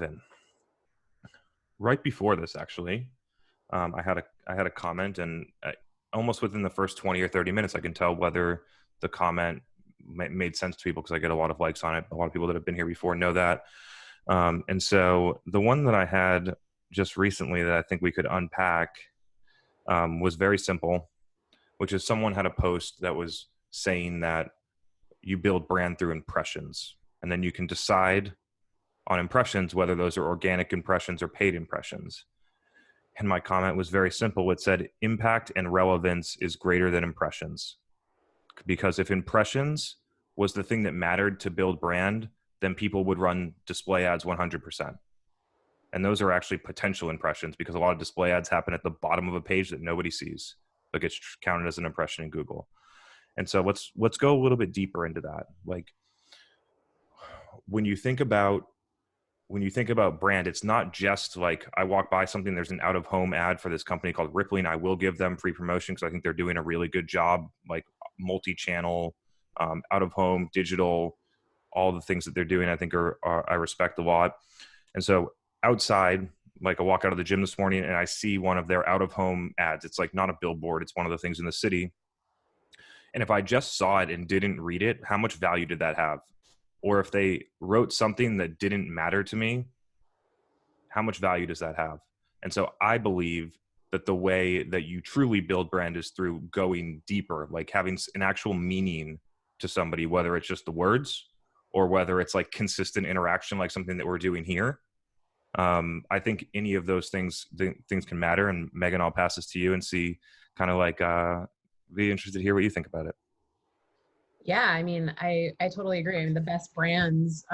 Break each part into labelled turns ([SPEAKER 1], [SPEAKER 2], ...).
[SPEAKER 1] Then right before this, actually, I had a comment, and almost within the first 20 or 30 minutes, I can tell whether the comment made sense to people because I get a lot of likes on it. A lot of people that have been here before know that. And so the one that I had just recently that I think we could unpack was very simple, which is someone had a post that was saying that you build brand through impressions, and then you can decide on impressions whether those are organic impressions or paid impressions. And my comment was very simple. It said impact and relevance is greater than impressions. Because if impressions was the thing that mattered to build brand, then people would run display ads 100%. And those are actually potential impressions because a lot of display ads happen at the bottom of a page that nobody sees, but gets counted as an impression in Google. And so let's go a little bit deeper into that. Like when you think about brand, it's not just like I walk by something, there's an out-of-home ad for this company called Rippling. I will give them free promotion because I think they're doing a really good job, like multi-channel, out-of-home, digital, all the things that they're doing, I think are I respect a lot. And so outside, like I walk out of the gym this morning and I see one of their out-of-home ads. It's like not a billboard. It's one of the things in the city. And if I just saw it and didn't read it, how much value did that have? Or if they wrote something that didn't matter to me, how much value does that have? And so I believe that the way that you truly build brand is through going deeper, like having an actual meaning to somebody, whether it's just the words or whether it's like consistent interaction, like something that we're doing here. I think any of those things can matter. And Megan, I'll pass this to you and see kind of like, be interested to hear what you think about it.
[SPEAKER 2] Yeah, I mean, I totally agree. I mean, the best brands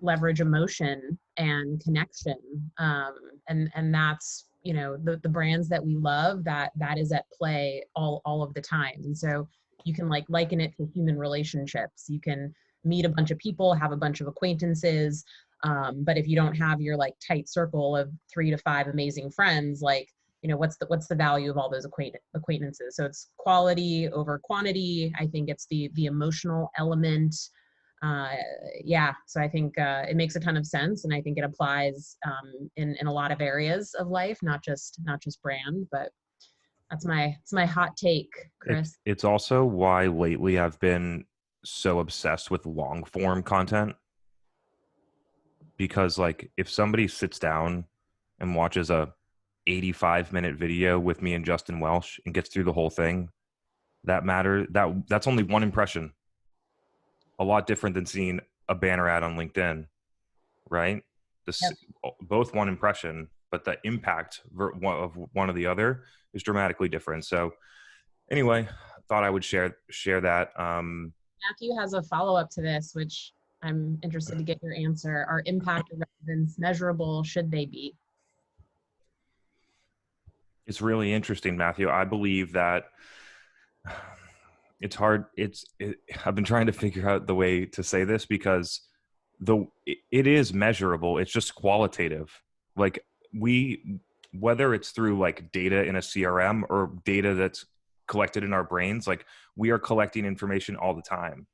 [SPEAKER 2] leverage emotion and connection, and that's, you know, the brands that we love, that is at play all of the time. And so you can like liken it to human relationships. You can meet a bunch of people, have a bunch of acquaintances, but if you don't have your like tight circle of 3 to 5 amazing friends, like, you know, what's the value of all those acquaintances? So it's quality over quantity. I think it's the emotional element. Yeah, so I think it makes a ton of sense, and I think it applies in a lot of areas of life, not just brand. But it's my hot take, Chris.
[SPEAKER 1] It's also why lately I've been so obsessed with long form content, because like if somebody sits down and watches a 85-minute video with me and Justin Welsh and gets through the whole thing, that's only one impression. A lot different than seeing a banner ad on LinkedIn, right? Yep. Both one impression, but the impact of one or the other is dramatically different. So anyway, I thought I would share that.
[SPEAKER 2] Matthew has a follow-up to this, which I'm interested to get your answer. Are impact and relevance measurable? Should they be?
[SPEAKER 1] It's really interesting, Matthew. I believe that it's hard. I've been trying to figure out the way to say this because it is measurable. It's just qualitative. Like whether it's through like data in a CRM or data that's collected in our brains, like we are collecting information all the time,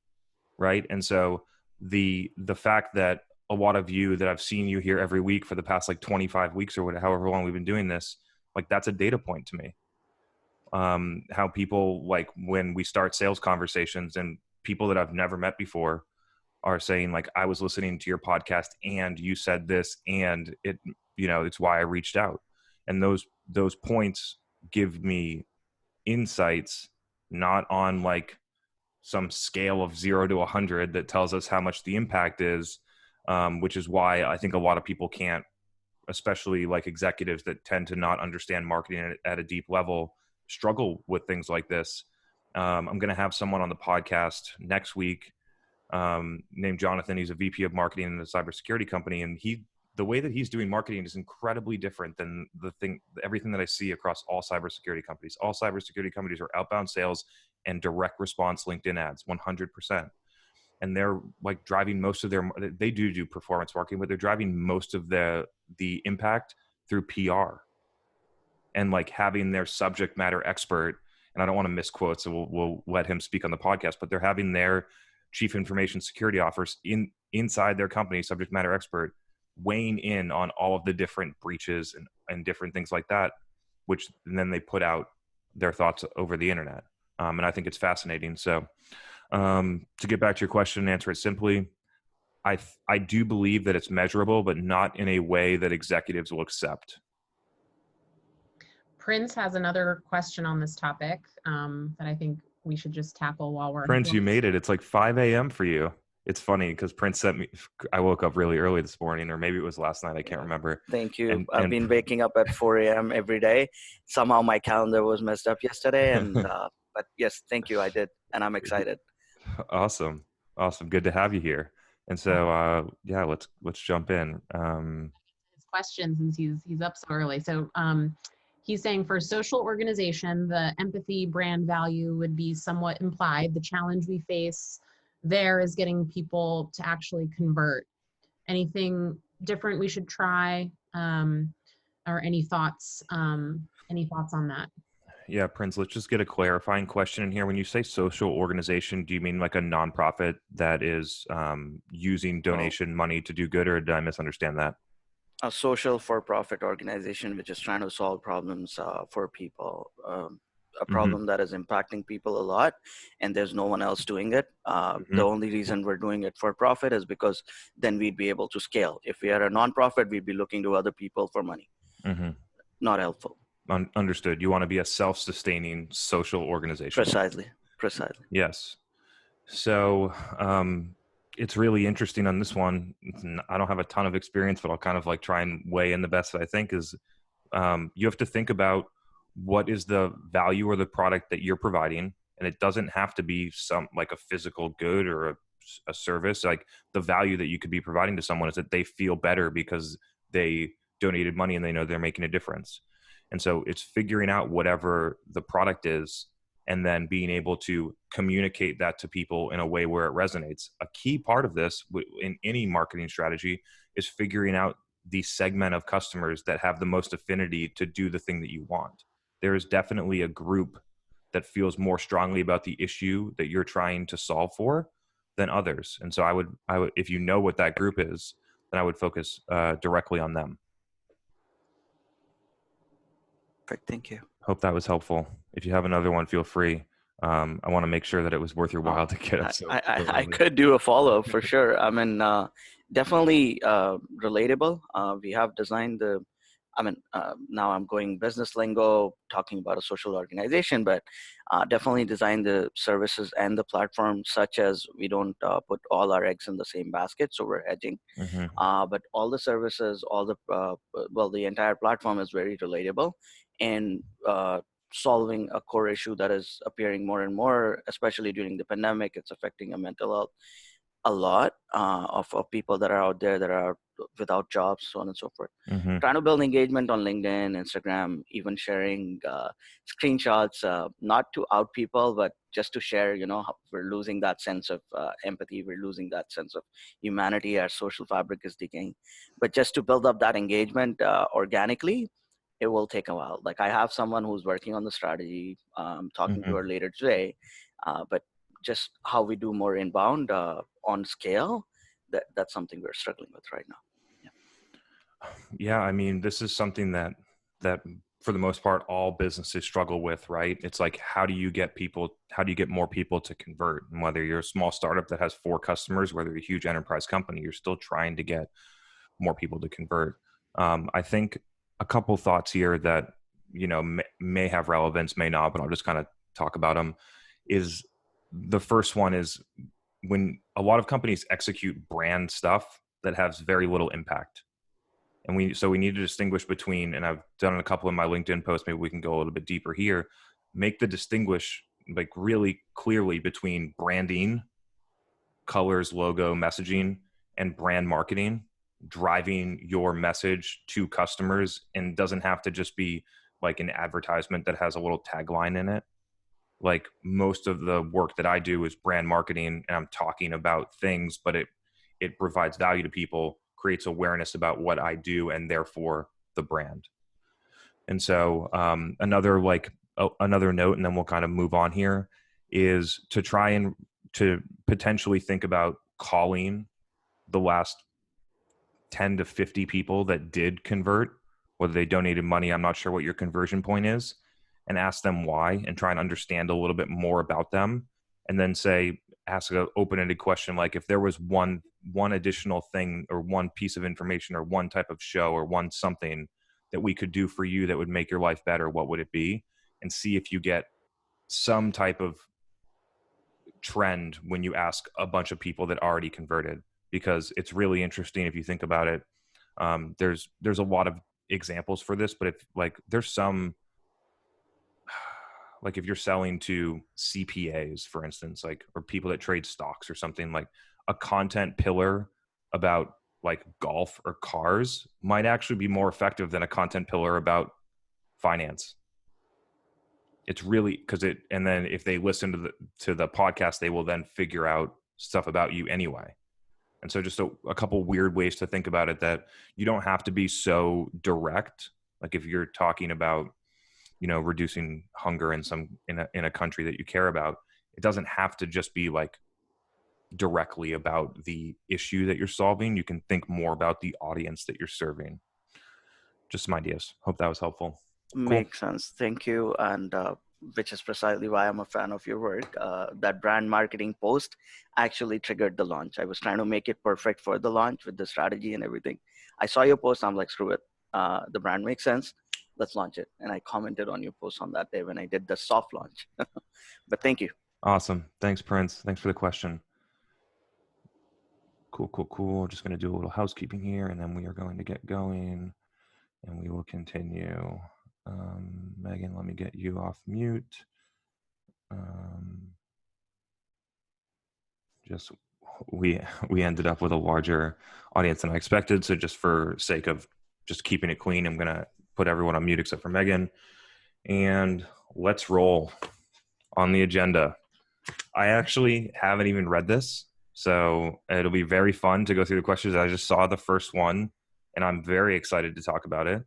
[SPEAKER 1] right? And so the fact that a lot of you that I've seen you here every week for the past like 25 weeks or whatever, however long we've been doing this, like that's a data point to me. How people, like when we start sales conversations and people that I've never met before are saying like, I was listening to your podcast and you said this, and it, you know, it's why I reached out. And those points give me insights, not on like some scale of 0 to 100 that tells us how much the impact is, which is why I think a lot of people can't, especially like executives that tend to not understand marketing at a deep level, struggle with things like this. I'm going to have someone on the podcast next week named Jonathan. He's a VP of marketing in a cybersecurity company. And the way that he's doing marketing is incredibly different than everything that I see across all cybersecurity companies. All cybersecurity companies are outbound sales and direct response LinkedIn ads, 100%. And they're like driving most of they do performance marketing, but they're driving most of the impact through PR and like having their subject matter expert. And I don't want to misquote, so we'll let him speak on the podcast, but they're having their chief information security officers inside their company, subject matter expert, weighing in on all of the different breaches and different things like that, and then they put out their thoughts over the internet. And I think it's fascinating. So to get back to your question and answer it simply, I do believe that it's measurable, but not in a way that executives will accept.
[SPEAKER 2] Prince has another question on this topic that I think we should just tackle while we're.
[SPEAKER 1] Prince, you made it. It's like 5 a.m. for you. It's funny because Prince sent me. I woke up really early this morning, or maybe it was last night. I can't remember.
[SPEAKER 3] Thank you. I've been waking up at 4 a.m. every day. Somehow my calendar was messed up yesterday, and but yes, thank you. I did, and I'm excited.
[SPEAKER 1] Awesome. Good to have you here. And so, yeah, let's jump in.
[SPEAKER 2] His question, since he's up so early. So he's saying for social organization, the empathy brand value would be somewhat implied. The challenge we face there is getting people to actually convert. Anything different we should try, or any thoughts on that?
[SPEAKER 1] Yeah, Prince, let's just get a clarifying question in here. When you say social organization, do you mean like a nonprofit that is using donation money to do good, or did I misunderstand that?
[SPEAKER 3] A social for-profit organization which is trying to solve problems for people, a problem that is impacting people a lot, and there's no one else doing it. The only reason we're doing it for profit is because then we'd be able to scale. If we are a nonprofit, we'd be looking to other people for money. Not helpful.
[SPEAKER 1] Understood. You want to be a self-sustaining social organization.
[SPEAKER 3] Precisely.
[SPEAKER 1] Yes. So it's really interesting on this one. I don't have a ton of experience, but I'll kind of like try and weigh in the best that I think is you have to think about what is the value or the product that you're providing. And it doesn't have to be some like a physical good or a service. Like the value that you could be providing to someone is that they feel better because they donated money and they know they're making a difference. And so it's figuring out whatever the product is and then being able to communicate that to people in a way where it resonates. A key part of this in any marketing strategy is figuring out the segment of customers that have the most affinity to do the thing that you want. There is definitely a group that feels more strongly about the issue that you're trying to solve for than others. And so I would, if you know what that group is, then I would focus directly on them.
[SPEAKER 3] Perfect. Thank you.
[SPEAKER 1] Hope that was helpful. If you have another one, feel free. I want to make sure that it was worth your while to get it.
[SPEAKER 3] I could do a follow-up for sure. I mean, definitely relatable. We have designed now I'm going business lingo, talking about a social organization, but definitely design the services and the platform such as we don't put all our eggs in the same basket, so we're hedging. But all the services, the entire platform is very relatable, and solving a core issue that is appearing more and more, especially during the pandemic. It's affecting our mental health a lot of people that are out there that are without jobs, so on and so forth. Trying to build engagement on LinkedIn, Instagram, even sharing screenshots, not to out people, but just to share, we're losing that sense of empathy. We're losing that sense of humanity. Our social fabric is decaying. But just to build up that engagement organically, it will take a while. Like I have someone who's working on the strategy, talking to her later today, but just how we do more inbound on scale, that's something we're struggling with right now.
[SPEAKER 1] Yeah, I mean, this is something that for the most part, all businesses struggle with, right? It's like, how do you get more people to convert? And whether you're a small startup that has 4 customers, whether you're a huge enterprise company, you're still trying to get more people to convert. I think a couple thoughts here that, may have relevance, may not, but I'll just kind of talk about them. Is the first one is when a lot of companies execute brand stuff that has very little impact. And we need to distinguish between, and I've done a couple of my LinkedIn posts, maybe we can go a little bit deeper here, make the distinguish like really clearly between branding, colors, logo, messaging, and brand marketing, driving your message to customers, and doesn't have to just be like an advertisement that has a little tagline in it. Like most of the work that I do is brand marketing, and I'm talking about things, but it provides value to people, creates awareness about what I do, and therefore the brand. And so another note, and then we'll kind of move on here, is to try and to potentially think about calling the last 10 to 50 people that did convert, whether they donated money, I'm not sure what your conversion point is, and ask them why and try and understand a little bit more about them. And then ask an open-ended question like, if there was one additional thing or one piece of information or one type of show or one something that we could do for you that would make your life better, what would it be? And see if you get some type of trend when you ask a bunch of people that already converted, because it's really interesting if you think about it. There's a lot of examples for this, but if like there's some, like if you're selling to CPAs, for instance, like, or people that trade stocks or something, like a content pillar about like golf or cars might actually be more effective than a content pillar about finance. It's really and then if they listen to the podcast, they will then figure out stuff about you anyway. And so just a couple weird ways to think about it, that you don't have to be so direct. Like if you're talking about, reducing hunger in a country that you care about, it doesn't have to just be like directly about the issue that you're solving. You can think more about the audience that you're serving. Just some ideas. Hope that was helpful.
[SPEAKER 3] Makes sense. Thank you. And which is precisely why I'm a fan of your work. That brand marketing post actually triggered the launch. I was trying to make it perfect for the launch with the strategy and everything. I saw your post. I'm like, screw it. The brand makes sense. Let's launch it. And I commented on your post on that day when I did the soft launch. But thank you.
[SPEAKER 1] Awesome. Thanks, Prince. Thanks for the question. Cool. Just going to do a little housekeeping here, and then we are going to get going, and we will continue. Megan, let me get you off mute. We ended up with a larger audience than I expected. So just for sake of just keeping it clean, I'm going to put everyone on mute except for Megan. And let's roll on the agenda. I actually haven't even read this, so it'll be very fun to go through the questions. I just saw the first one, and I'm very excited to talk about it.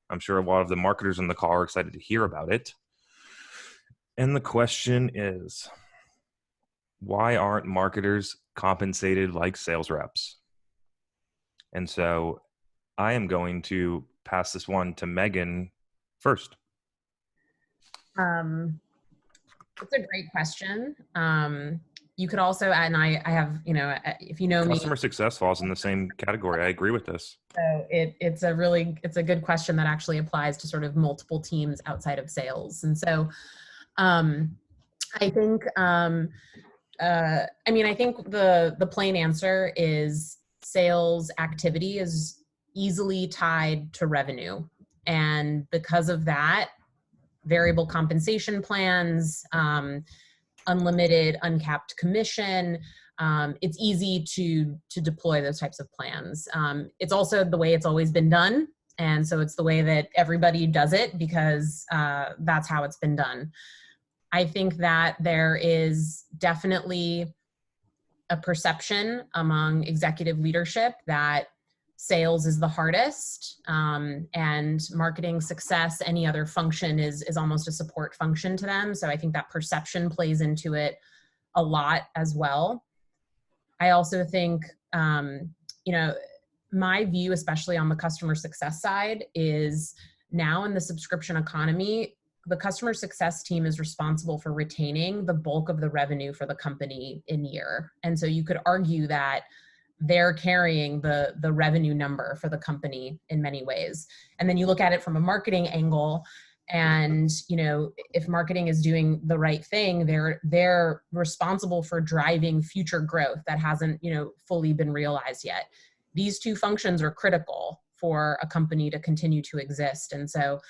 [SPEAKER 1] I'm sure a lot of the marketers in the call are excited to hear about it. And the question is, why aren't marketers compensated like sales reps? And so I am going to pass this one to Megan first.
[SPEAKER 2] It's a great question. You could also add, and I have, if you know me.
[SPEAKER 1] Customer success falls in the same category. I agree with this.
[SPEAKER 2] So it's a good question that actually applies to sort of multiple teams outside of sales. And so I think, I think the plain answer is sales activity is easily tied to revenue. And because of that, variable compensation plans, unlimited, uncapped commission, it's easy to deploy those types of plans. It's also the way it's always been done. And so it's the way that everybody does it because that's how it's been done. I think that there is definitely a perception among executive leadership that sales is the hardest, and marketing success, any other function is almost a support function to them. So I think that perception plays into it a lot as well. I also think, my view, especially on the customer success side, is now in the subscription economy, the customer success team is responsible for retaining the bulk of the revenue for the company in year. And so you could argue that they're carrying the revenue number for the company in many ways. And then you look at it from a marketing angle, and if marketing is doing the right thing, they're responsible for driving future growth that hasn't fully been realized yet. These two functions are critical for a company to continue to exist. And so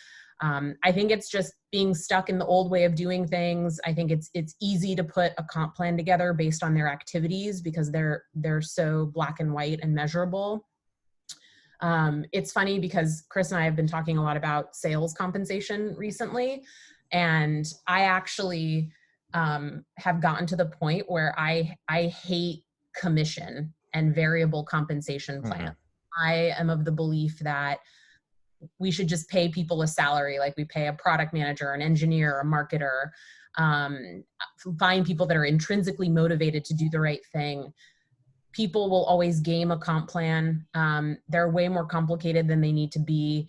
[SPEAKER 2] I think it's just being stuck in the old way of doing things. I think it's easy to put a comp plan together based on their activities because they're so black and white and measurable. It's funny because Chris and I have been talking a lot about sales compensation recently, and I actually have gotten to the point where I hate commission and variable compensation plan. I am of the belief that we should just pay people a salary like we pay a product manager, an engineer, a marketer, find people that are intrinsically motivated to do the right thing. people will always game a comp plan. They're way more complicated than they need to be.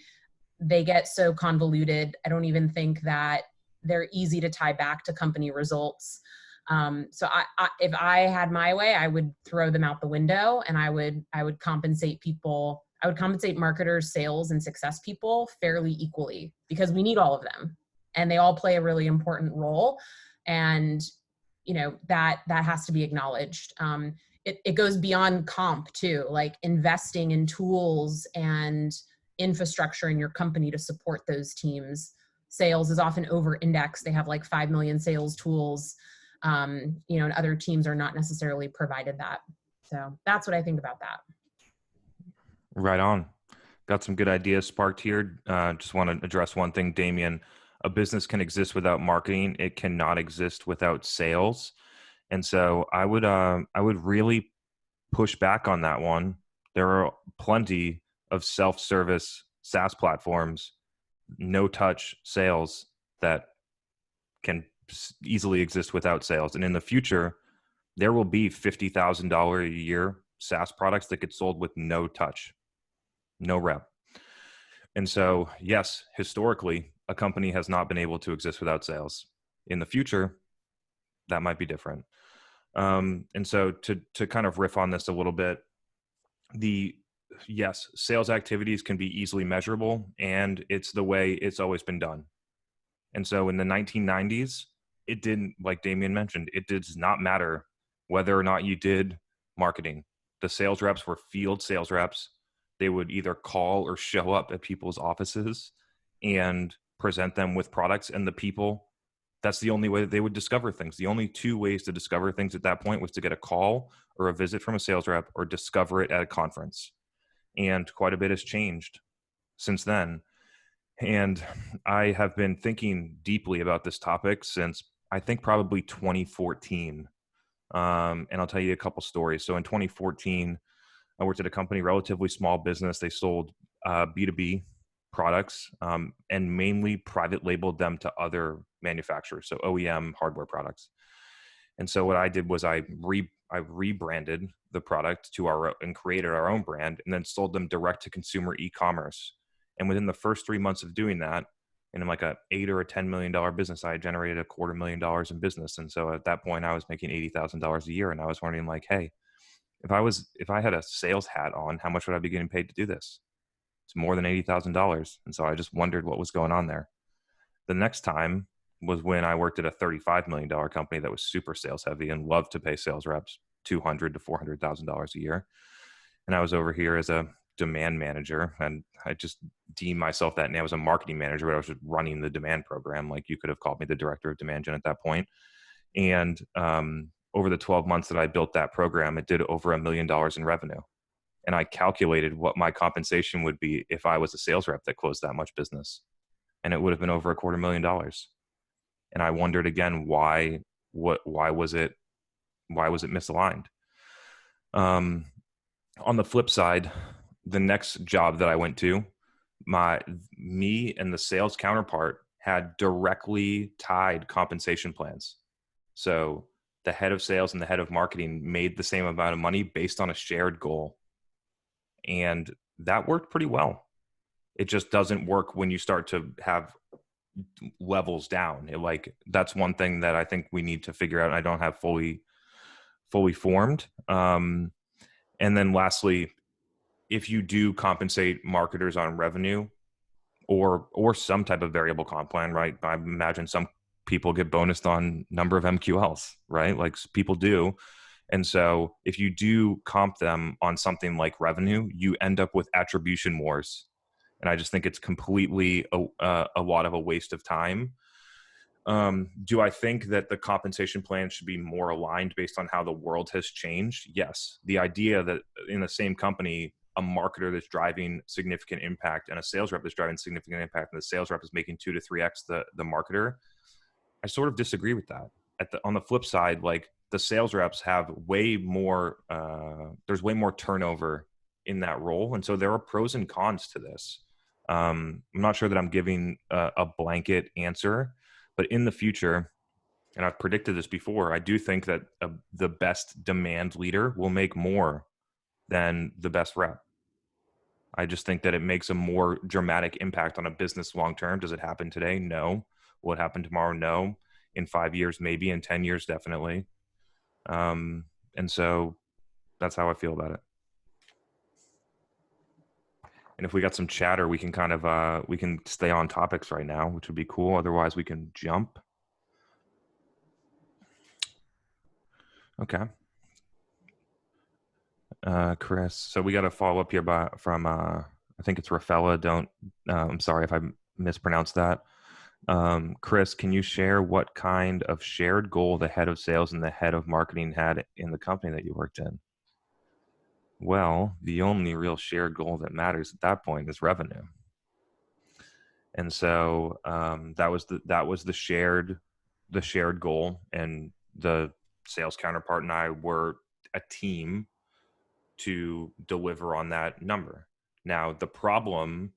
[SPEAKER 2] They get so convoluted. I don't even think that they're easy to tie back to company results. So if I had my way, I would throw them out the window, and I would compensate people. I would compensate marketers, sales, and success people fairly equally, because we need all of them, and they all play a really important role. And that has to be acknowledged. It goes beyond comp too, like investing in tools and infrastructure in your company to support those teams. Sales is often over indexed. They have like 5 million sales tools, and other teams are not necessarily provided that. So that's what I think about that.
[SPEAKER 1] Right on. Got some good ideas sparked here. Just want to address one thing, Damien. A business can exist without marketing. It cannot exist without sales. And so I would really push back on that one. There are plenty of self-service SaaS platforms, no touch sales, that can easily exist without sales. And in the future, there will be $50,000 a year SaaS products that get sold with no touch, no rep. And so, yes, historically, a company has not been able to exist without sales. In the future, that might be different. And so to kind of riff on this a little bit, yes, sales activities can be easily measurable, and it's the way it's always been done. And so in the 1990s, it didn't, like Damien mentioned, it does not matter whether or not you did marketing. The sales reps were field sales reps. They would either call or show up at people's offices and present them with products, and the people, that's the only way that they would discover things. The only two ways to discover things at that point was to get a call or a visit from a sales rep, or discover it at a conference. And quite a bit has changed since then. And I have been thinking deeply about this topic since I think probably 2014. And I'll tell you a couple stories. So in 2014, I worked at a company, relatively small business. They sold B2B products, and mainly private labeled them to other manufacturers, so OEM hardware products. And so what I did was I rebranded the product and created our own brand, and then sold them direct to consumer e-commerce. And within the first 3 months of doing that, in like a $8 or $10 million business, I generated $250,000 in business. And so at that point, I was making $80,000 a year, and I was wondering, like, hey, if I had a sales hat on, how much would I be getting paid to do this? It's more than $80,000. And so I just wondered what was going on there. The next time was when I worked at a $35 million company that was super sales heavy and loved to pay sales reps $200,000 to $400,000 a year. And I was over here as a demand manager, and I just deemed myself that. And I was a marketing manager, but I was just running the demand program. Like, you could have called me the director of demand gen at that point. And over the 12 months that I built that program, it did over $1 million in revenue. And I calculated what my compensation would be if I was a sales rep that closed that much business. And it would have been over $250,000. And I wondered again, why was it misaligned? On the flip side, the next job that I went to, me and the sales counterpart had directly tied compensation plans. So the head of sales and the head of marketing made the same amount of money based on a shared goal. And that worked pretty well. It just doesn't work when you start to have levels down. That's one thing that I think we need to figure out. I don't have fully formed. And then lastly, if you do compensate marketers on revenue or some type of variable comp plan, right? I imagine some people get bonused on number of MQLs, right? Like, people do. And so if you do comp them on something like revenue, you end up with attribution wars. And I just think it's completely a lot of a waste of time. Do I think that the compensation plan should be more aligned based on how the world has changed? Yes. The idea that in the same company, a marketer that's driving significant impact and a sales rep is driving significant impact, and the sales rep is making 2 to 3x the marketer, I sort of disagree with that. On the flip side, like, the sales reps have way more, there's way more turnover in that role. And so there are pros and cons to this. I'm not sure that I'm giving a blanket answer, but in the future, and I've predicted this before, I do think that the best demand leader will make more than the best rep. I just think that it makes a more dramatic impact on a business long term. Does it happen today? No. Will it happen tomorrow? No. In 5 years, maybe. In 10 years, definitely. And so that's how I feel about it. And if we got some chatter, we can kind of we can stay on topics right now, which would be cool. Otherwise, we can jump. Okay. Chris, so we got a follow up here from I think it's Rafaela. I'm sorry if I mispronounced that. Chris, can you share what kind of shared goal the head of sales and the head of marketing had in the company that you worked in? Well, the only real shared goal that matters at that point is revenue. And so that was the shared goal, and the sales counterpart and I were a team to deliver on that number. Now, the problem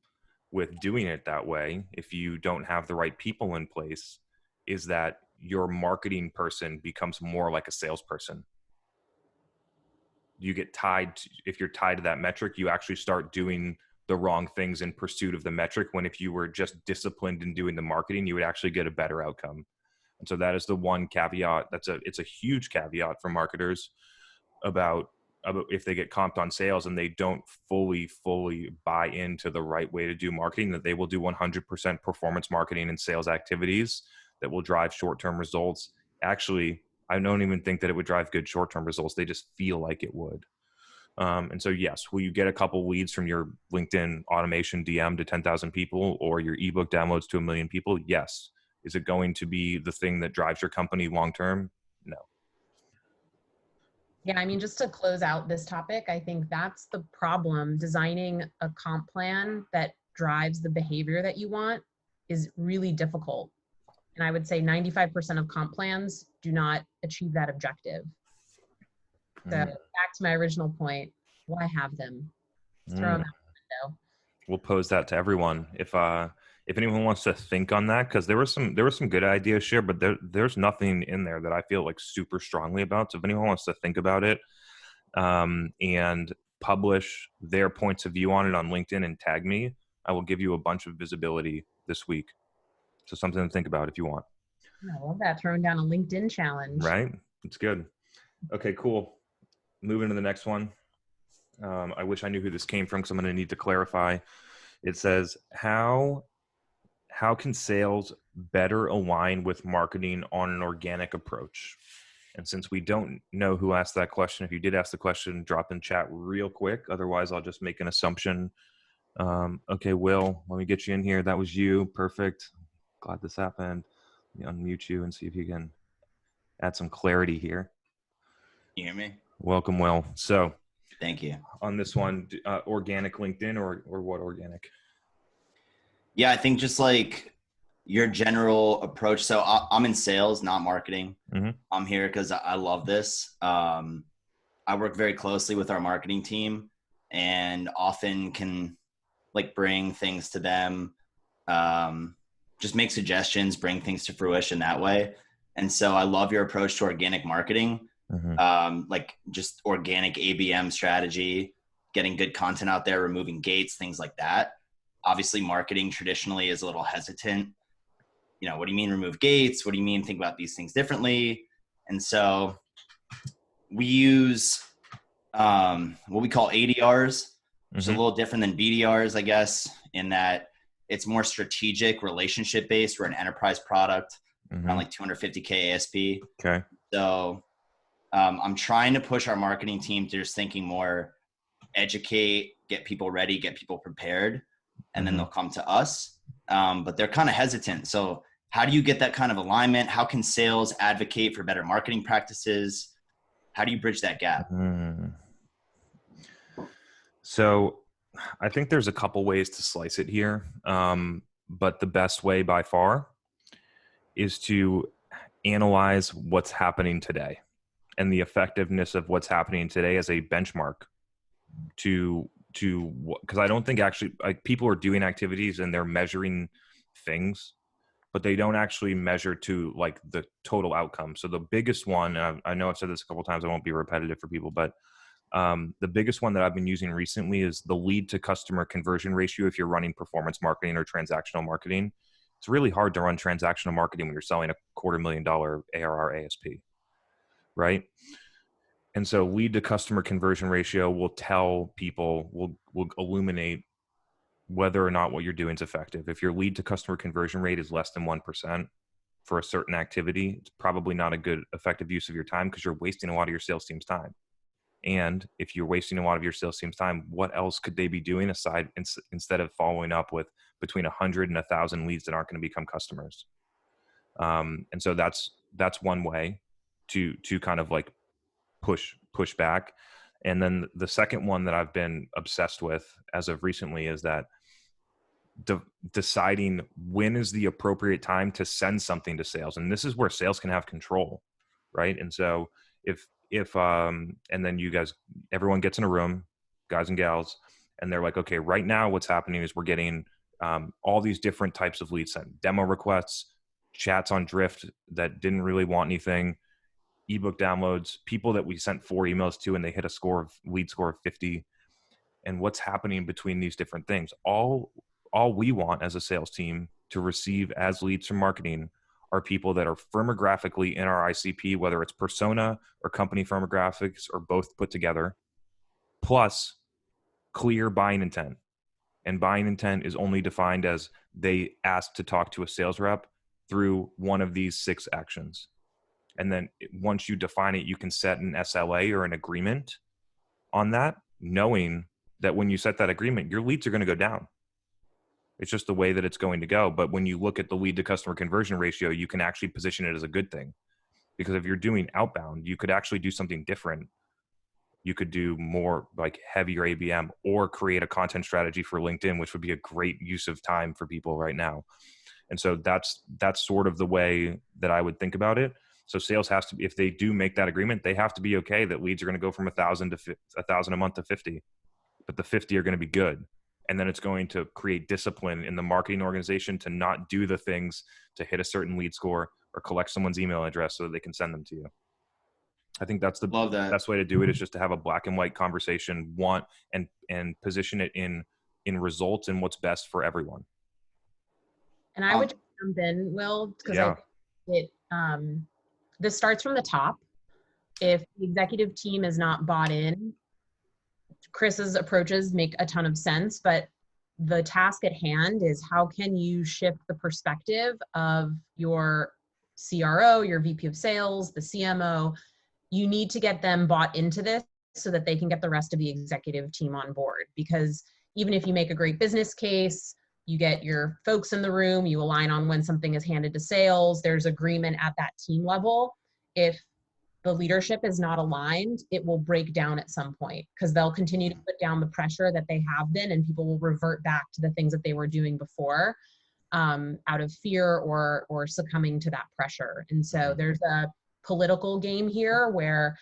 [SPEAKER 1] with doing it that way, if you don't have the right people in place, is that your marketing person becomes more like a salesperson. You get tied to, if you're tied to that metric, you actually start doing the wrong things in pursuit of the metric, when if you were just disciplined in doing the marketing, you would actually get a better outcome. And so that is the one caveat. It's a huge caveat for marketers about if they get comped on sales and they don't fully buy into the right way to do marketing, that they will do 100% performance marketing and sales activities that will drive short-term results. Actually, I don't even think that it would drive good short-term results. They just feel like it would. And so, yes, will you get a couple leads from your LinkedIn automation DM to 10,000 people, or your ebook downloads to 1 million people? Yes. Is it going to be the thing that drives your company long-term? No.
[SPEAKER 2] Yeah, I mean, just to close out this topic, I think that's the problem. Designing a comp plan that drives the behavior that you want is really difficult. And I would say 95% of comp plans do not achieve that objective. So back to my original point, why have them? Just throw them out the window.
[SPEAKER 1] We'll pose that to everyone. If anyone wants to think on that, because there were some good ideas shared, but there's nothing in there that I feel like super strongly about. So if anyone wants to think about it and publish their points of view on it on LinkedIn and tag me, I will give you a bunch of visibility this week. So something to think about if you want.
[SPEAKER 2] I love that, throwing down a LinkedIn challenge.
[SPEAKER 1] Right? It's good. Okay, cool. Moving to the next one. I wish I knew who this came from, because I'm going to need to clarify. It says, how can sales better align with marketing on an organic approach? And since we don't know who asked that question, if you did ask the question, drop in chat real quick. Otherwise, I'll just make an assumption. Okay, Will, let me get you in here. That was you. Perfect. Glad this happened. Let me unmute you and see if you can add some clarity here.
[SPEAKER 4] You hear me?
[SPEAKER 1] Welcome, Will. So,
[SPEAKER 4] thank you.
[SPEAKER 1] On this one, organic LinkedIn or what organic?
[SPEAKER 4] Yeah, I think just like your general approach. So I'm in sales, not marketing. Mm-hmm. I'm here because I love this. I work very closely with our marketing team, and often can like bring things to them, just make suggestions, bring things to fruition that way. And so I love your approach to organic marketing. Mm-hmm. Like just organic ABM strategy, getting good content out there, removing gates, things like that. Obviously, marketing traditionally is a little hesitant. You know, what do you mean remove gates? What do you mean think about these things differently? And so we use what we call ADRs, which is a little different than BDRs, I guess, in that it's more strategic, relationship-based. We're an enterprise product, around like 250K ASP.
[SPEAKER 1] Okay.
[SPEAKER 4] So I'm trying to push our marketing team to just thinking more educate, get people ready, get people prepared, and then they'll come to us. But they're kind of hesitant. So how do you get that kind of alignment? How can sales advocate for better marketing practices? How do you bridge that gap?
[SPEAKER 1] So I think there's a couple ways to slice it here. But the best way by far is to analyze what's happening today and the effectiveness of what's happening today as a benchmark because I don't think actually like people are doing activities and they're measuring things but they don't actually measure to like the total outcome. So the biggest one, and I know I've said this a couple of times, I won't be repetitive for people, but the biggest one that I've been using recently is the lead to customer conversion ratio. If you're running performance marketing or transactional marketing, it's really hard to run transactional marketing when you're selling a $250,000 ARR ASP, right? And so lead to customer conversion ratio will tell people, will illuminate whether or not what you're doing is effective. If your lead to customer conversion rate is less than 1% for a certain activity, it's probably not a good effective use of your time, because you're wasting a lot of your sales team's time. And if you're wasting a lot of your sales team's time, what else could they be doing aside instead of following up with between 100 and 1,000 leads that aren't going to become customers? And so that's one way to kind of like push back. And then the second one that I've been obsessed with as of recently is that deciding when is the appropriate time to send something to sales. And this is where sales can have control, right? And so if and then you guys, everyone gets in a room, guys and gals, and they're like, okay, right now what's happening is we're getting all these different types of leads sent, demo requests, chats on drift that didn't really want anything, ebook downloads, people that we sent 4 emails to and they hit a lead score of 50. And what's happening between these different things? All we want as a sales team to receive as leads from marketing are people that are firmographically in our ICP, whether it's persona or company firmographics or both put together, plus clear buying intent. And buying intent is only defined as they ask to talk to a sales rep through one of these 6 actions. And then once you define it, you can set an SLA or an agreement on that, knowing that when you set that agreement, your leads are going to go down. It's just the way that it's going to go. But when you look at the lead to customer conversion ratio, you can actually position it as a good thing. Because if you're doing outbound, you could actually do something different. You could do more like heavier ABM or create a content strategy for LinkedIn, which would be a great use of time for people right now. And so that's sort of the way that I would think about it. So sales has to be, if they do make that agreement, they have to be okay that leads are going to go from 1,000 a month to 50, but the 50 are going to be good. And then it's going to create discipline in the marketing organization to not do the things to hit a certain lead score or collect someone's email address so that they can send them to you. I think that's the best way to do it, is just to have a black and white conversation, and position it in results and what's best for everyone.
[SPEAKER 2] And I would just jump in, Will, because this starts from the top. If the executive team is not bought in, Chris's approaches make a ton of sense, but the task at hand is how can you shift the perspective of your CRO, your VP of sales, the CMO. You need to get them bought into this so that they can get the rest of the executive team on board. Because even if you make a great business case, you get your folks in the room, you align on when something is handed to sales, there's agreement at that team level. If the leadership is not aligned, it will break down at some point, because they'll continue to put down the pressure that they have been, and people will revert back to the things that they were doing before out of fear or succumbing to that pressure. And so there's a political game here where,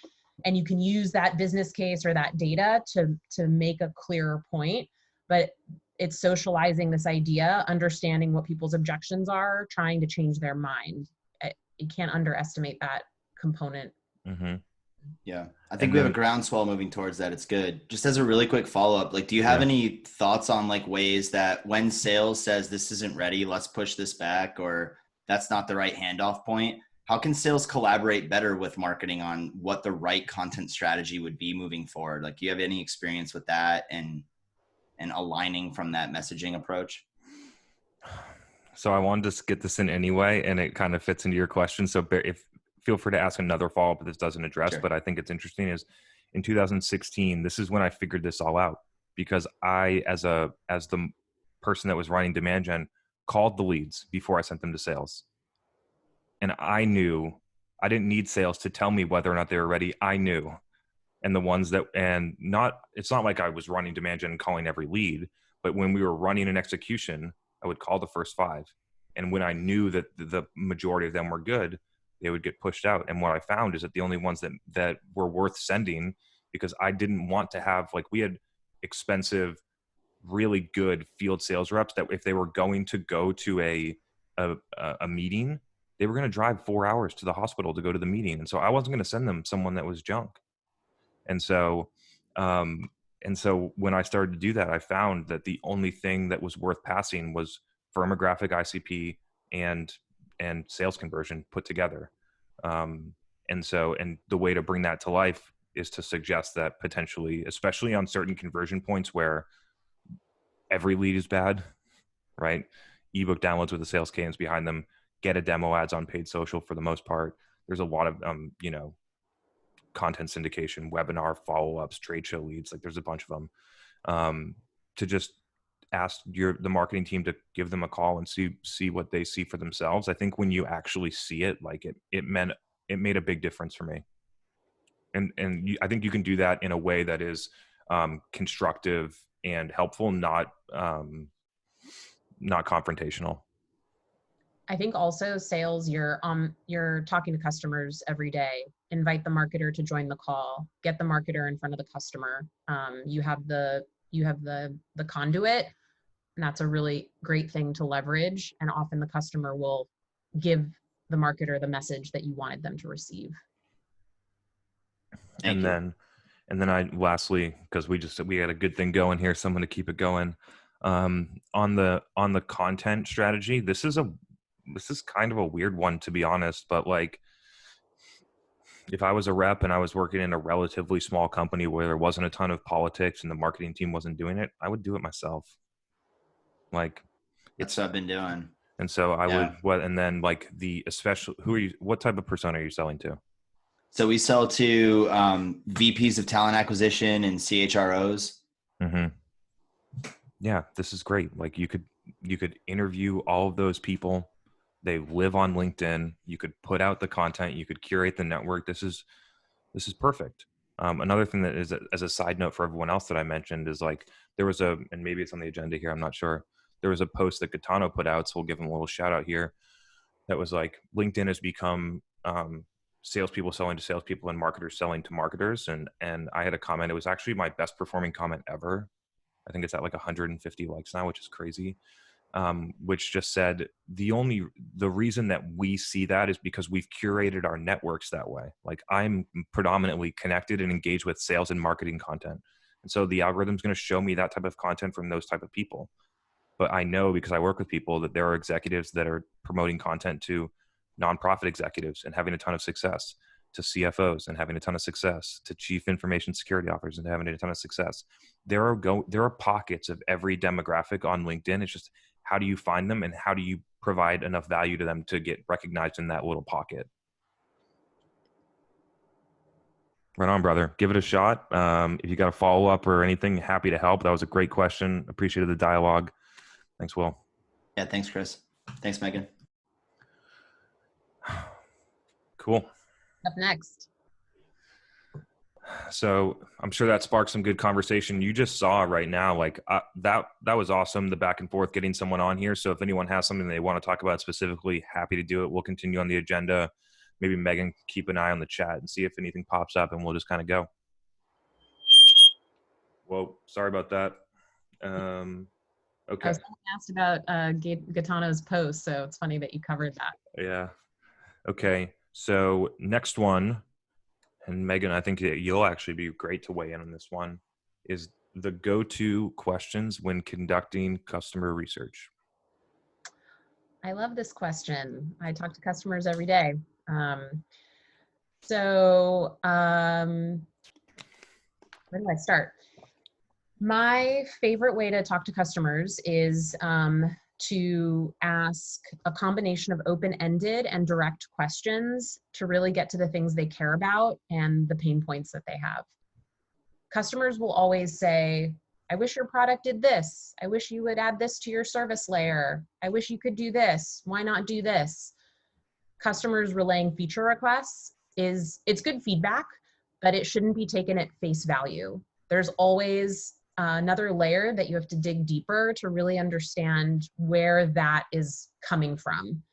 [SPEAKER 2] and you can use that business case or that data to make a clearer point, but it's socializing this idea, understanding what people's objections are, trying to change their mind. You can't underestimate that component.
[SPEAKER 1] Mm-hmm.
[SPEAKER 4] Yeah, I think we have a groundswell moving towards that. It's good. Just as a really quick follow-up, like, do you have any thoughts on like ways that when sales says this isn't ready, let's push this back, or that's not the right handoff point, how can sales collaborate better with marketing on what the right content strategy would be moving forward? Like, do you have any experience with that and aligning from that messaging approach?
[SPEAKER 1] So I wanted to get this in anyway, and it kind of fits into your question. So feel free to ask another follow-up that this doesn't address, but I think it's interesting is in 2016, this is when I figured this all out, because I, as the person that was running demand gen, called the leads before I sent them to sales. And I knew I didn't need sales to tell me whether or not they were ready. I knew. And the ones that, it's not like I was running demand gen and calling every lead, but when we were running an execution, I would call the first 5. And when I knew that the majority of them were good, they would get pushed out. And what I found is that the only ones that were worth sending, because I didn't want to have, like, we had expensive, really good field sales reps that if they were going to go to a a meeting, they were going to drive 4 hours to the hospital to go to the meeting. And so I wasn't going to send them someone that was junk. And so, when I started to do that, I found that the only thing that was worth passing was firmographic ICP and sales conversion put together. And the way to bring that to life is to suggest that potentially, especially on certain conversion points where every lead is bad, right? Ebook downloads with the sales cadence behind them, get a demo ads on paid social for the most part. There's a lot of, content syndication, webinar follow-ups, trade show leads. Like there's a bunch of them. To just ask the marketing team to give them a call and see what they see for themselves. I think when you actually see it, like it made a big difference for me. And I think you can do that in a way that is constructive and helpful, not confrontational.
[SPEAKER 2] I think also sales, you're talking to customers every day. Invite the marketer to join the call. Get the marketer in front of the customer. You have the conduit, and that's a really great thing to leverage. And often the customer will give the marketer the message that you wanted them to receive.
[SPEAKER 1] And then I lastly, because we had a good thing going here, so I'm going to keep it going. On the content strategy, this is kind of a weird one, to be honest, but like if I was a rep and I was working in a relatively small company where there wasn't a ton of politics and the marketing team wasn't doing it, I would do it myself. Like
[SPEAKER 4] that's what I've been doing.
[SPEAKER 1] And so and then like what type of persona are you selling to?
[SPEAKER 4] So we sell to VPs of talent acquisition and CHROs.
[SPEAKER 1] Mm-hmm. Yeah, this is great. Like you could interview all of those people. They live on LinkedIn. You could put out the content. You could curate the network. This is perfect. Another thing that is as a side note for everyone else that I mentioned is like there was and maybe it's on the agenda here, I'm not sure. There was a post that Gaetano put out, so we'll give him a little shout out here. That was like LinkedIn has become salespeople selling to salespeople and marketers selling to marketers. And I had a comment. It was actually my best performing comment ever. I think it's at like 150 likes now, which is crazy. Which just said the reason that we see that is because we've curated our networks that way. Like I'm predominantly connected and engaged with sales and marketing content. And so the algorithm's going to show me that type of content from those type of people. But I know because I work with people that there are executives that are promoting content to nonprofit executives and having a ton of success, to CFOs and having a ton of success, to chief information security officers and having a ton of success. There are pockets of every demographic on LinkedIn. It's just, how do you find them and how do you provide enough value to them to get recognized in that little pocket? Right on, brother. Give it a shot. If you got a follow-up or anything, happy to help. That was a great question. Appreciated the dialogue. Thanks, Will.
[SPEAKER 4] Yeah, thanks, Chris. Thanks, Megan.
[SPEAKER 1] Cool.
[SPEAKER 2] Up next.
[SPEAKER 1] So I'm sure that sparked some good conversation. You just saw right now, like that was awesome. The back and forth, getting someone on here. So if anyone has something they want to talk about specifically, happy to do it. We'll continue on the agenda. Maybe Megan, keep an eye on the chat and see if anything pops up and we'll just kind of go. Whoa, sorry about that. Okay.
[SPEAKER 2] I was asked about Gaetano's post, so it's funny that you covered that.
[SPEAKER 1] Yeah. Okay. So next one, and Megan, I think that you'll actually be great to weigh in on this one, is the go-to questions when conducting customer research.
[SPEAKER 2] I love this question. I talk to customers every day. Where do I start? My favorite way to talk to customers is to ask a combination of open-ended and direct questions to really get to the things they care about and the pain points that they have. Customers will always say, I wish your product did this. I wish you would add this to your service layer. I wish you could do this. Why not do this? Customers relaying feature requests it's good feedback, but it shouldn't be taken at face value. There's always another layer that you have to dig deeper to really understand where that is coming from.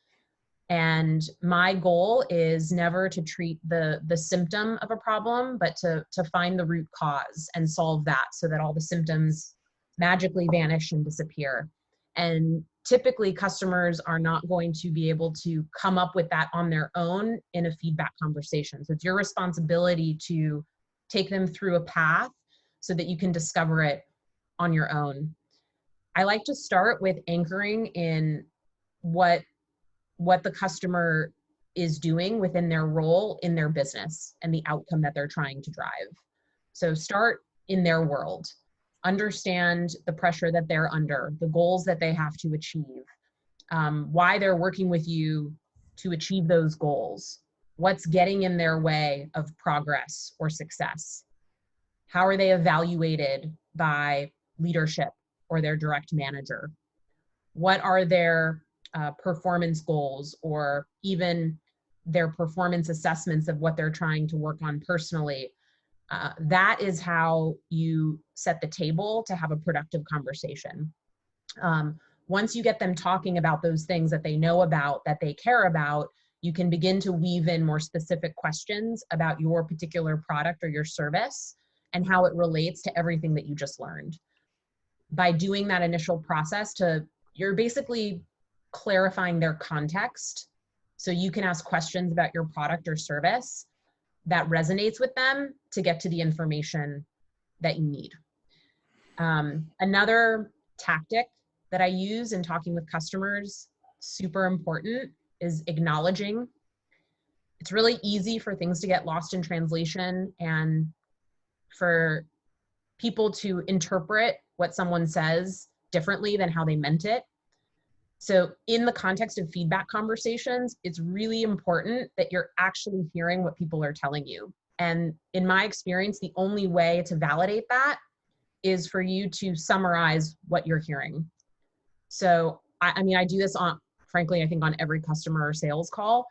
[SPEAKER 2] And my goal is never to treat the symptom of a problem, but to find the root cause and solve that so that all the symptoms magically vanish and disappear. And typically customers are not going to be able to come up with that on their own in a feedback conversation. So it's your responsibility to take them through a path so that you can discover it on your own. I like to start with anchoring in what the customer is doing within their role in their business and the outcome that they're trying to drive. So start in their world. Understand the pressure that they're under, the goals that they have to achieve, why they're working with you to achieve those goals, what's getting in their way of progress or success, how are they evaluated by leadership or their direct manager, what are their performance goals or even their performance assessments of what they're trying to work on personally. That is how you set the table to have a productive conversation. Once you get them talking about those things that they know about, that they care about, you can begin to weave in more specific questions about your particular product or your service and how it relates to everything that you just learned. By doing that initial process, you're basically clarifying their context so you can ask questions about your product or service that resonates with them to get to the information that you need. Another tactic that I use in talking with customers, super important, is acknowledging. It's really easy for things to get lost in translation and for people to interpret what someone says differently than how they meant it. So in the context of feedback conversations, it's really important that you're actually hearing what people are telling you. And in my experience, the only way to validate that is for you to summarize what you're hearing. So, I mean, I do this frankly, I think on every customer or sales call.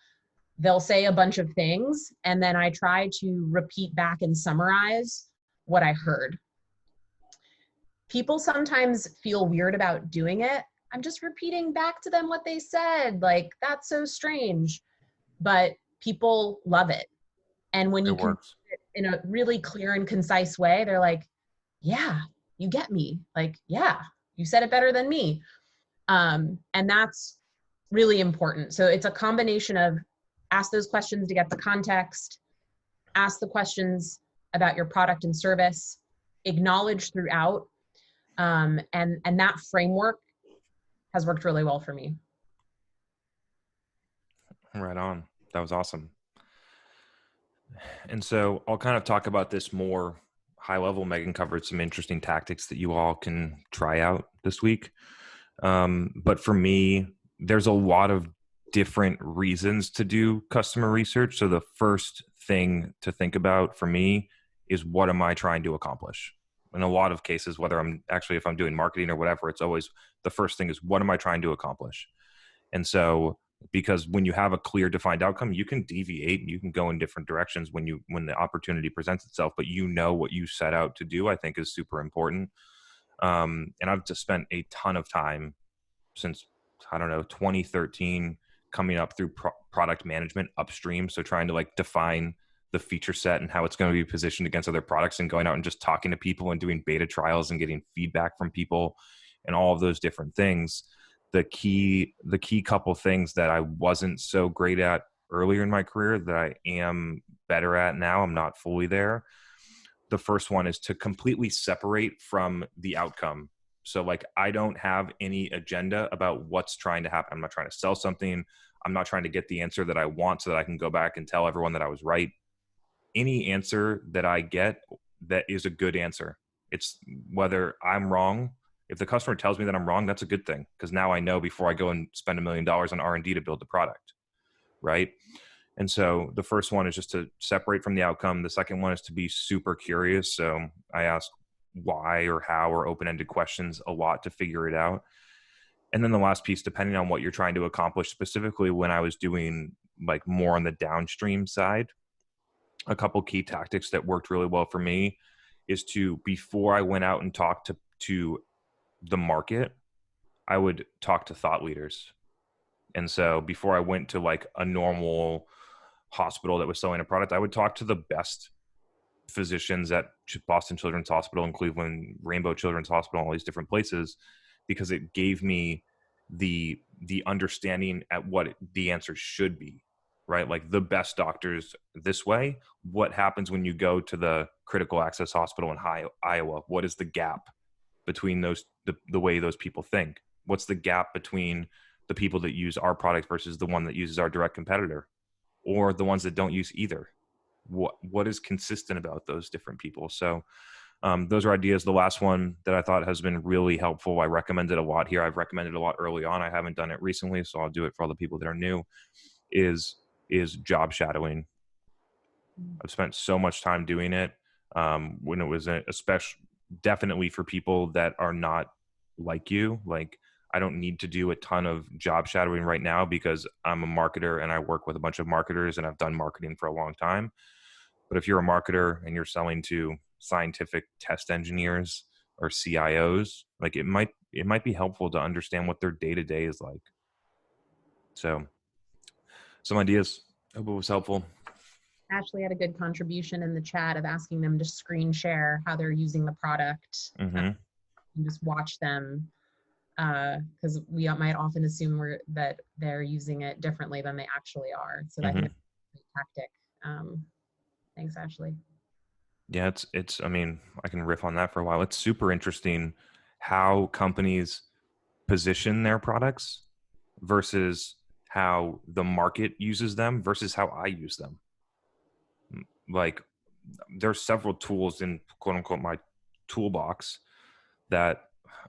[SPEAKER 2] They'll say a bunch of things, and then I try to repeat back and summarize what I heard. People sometimes feel weird about doing it. I'm just repeating back to them what they said. Like, that's so strange. But people love it. And when you can do it in a really clear and concise way, they're like, yeah, you get me. Like, yeah, you said it better than me. And that's really important. So it's a combination of ask those questions to get the context, ask the questions about your product and service, acknowledge throughout. And that framework has worked really well for me.
[SPEAKER 1] Right on. That was awesome. And so I'll kind of talk about this more high level. Megan covered some interesting tactics that you all can try out this week. But for me, there's a lot of different reasons to do customer research. So the first thing to think about for me is, what am I trying to accomplish? In a lot of cases, whether if I'm doing marketing or whatever, it's always the first thing is, what am I trying to accomplish? And so, because when you have a clear defined outcome, you can deviate and you can go in different directions when the opportunity presents itself, but you know what you set out to do, I think is super important. And I've just spent a ton of time since, 2013 coming up through product management upstream. So trying to like define the feature set and how it's going to be positioned against other products, and going out and just talking to people and doing beta trials and getting feedback from people and all of those different things. The key couple things that I wasn't so great at earlier in my career that I am better at now, I'm not fully there. The first one is to completely separate from the outcome. So like, I don't have any agenda about what's trying to happen. I'm not trying to sell something. I'm not trying to get the answer that I want so that I can go back and tell everyone that I was right. Any answer that I get that is a good answer. It's whether I'm wrong. If the customer tells me that I'm wrong, that's a good thing, because now I know before I go and spend $1 million on R&D to build the product, right? And so the first one is just to separate from the outcome. The second one is to be super curious. So I ask why or how or open-ended questions a lot to figure it out. And then the last piece, depending on what you're trying to accomplish, specifically when I was doing like more on the downstream side, a couple key tactics that worked really well for me is to, before I went out and talked to the market, I would talk to thought leaders. And so before I went to like a normal hospital that was selling a product, I would talk to the best physicians at Boston Children's Hospital in Cleveland, Rainbow Children's Hospital, all these different places, because it gave me the understanding at what the answer should be, right? Like the best doctors this way. What happens when you go to the critical access hospital in Iowa? What is the gap between those, the way those people think? What's the gap between the people that use our product versus the one that uses our direct competitor, or the ones that don't use either? What is consistent about those different people? So those are ideas. The last one that I thought has been really helpful, I recommended a lot here. I've recommended a lot early on. I haven't done it recently, so I'll do it for all the people that are new, is job shadowing. I've spent so much time doing it when it was especially definitely for people that are not like you. Like, I don't need to do a ton of job shadowing right now because I'm a marketer and I work with a bunch of marketers and I've done marketing for a long time. But if you're a marketer and you're selling to scientific test engineers or CIOs, like it might be helpful to understand what their day-to-day is like. So some ideas. I hope it was helpful.
[SPEAKER 2] Ashley had a good contribution in the chat of asking them to screen share how they're using the product, and just watch them, because we might often assume that they're using it differently than they actually are. So that can be a tactic. Thanks, Ashley.
[SPEAKER 1] Yeah, it's. I mean, I can riff on that for a while. It's super interesting how companies position their products versus how the market uses them versus how I use them. Like, there's several tools in quote unquote my toolbox that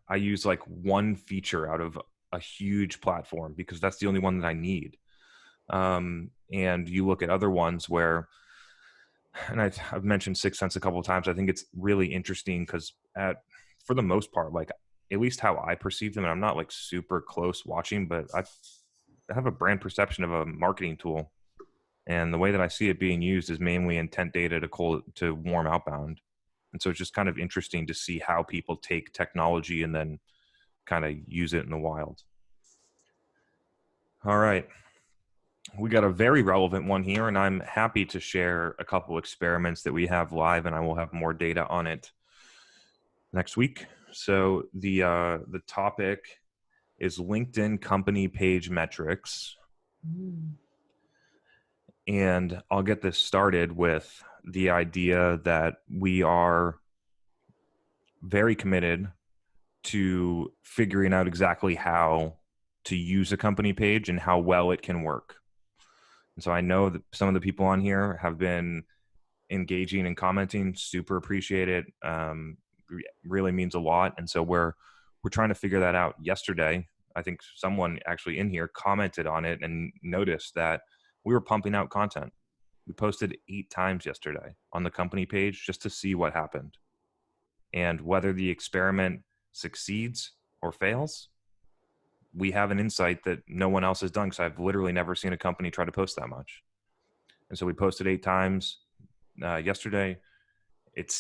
[SPEAKER 1] I use like one feature out of a huge platform because that's the only one that I need. And you look at other ones where, and I've mentioned 6 Sense a couple of times. I think it's really interesting because for the most part, like at least how I perceive them, and I'm not like super close watching, but I have a brand perception of a marketing tool. And the way that I see it being used is mainly intent data to warm outbound. And so it's just kind of interesting to see how people take technology and then kind of use it in the wild. All right. We got a very relevant one here, and I'm happy to share a couple experiments that we have live, and I will have more data on it next week. So the topic is LinkedIn company page metrics. And I'll get this started with the idea that we are very committed to figuring out exactly how to use a company page and how well it can work. And so I know that some of the people on here have been engaging and commenting. Super appreciate it. Really means a lot. And so we're trying to figure that out. Yesterday, I think someone actually in here commented on it and noticed that we were pumping out content. We posted 8 times yesterday on the company page just to see what happened. And whether the experiment succeeds or fails, we have an insight that no one else has done, because I've literally never seen a company try to post that much. And so we posted 8 times yesterday. It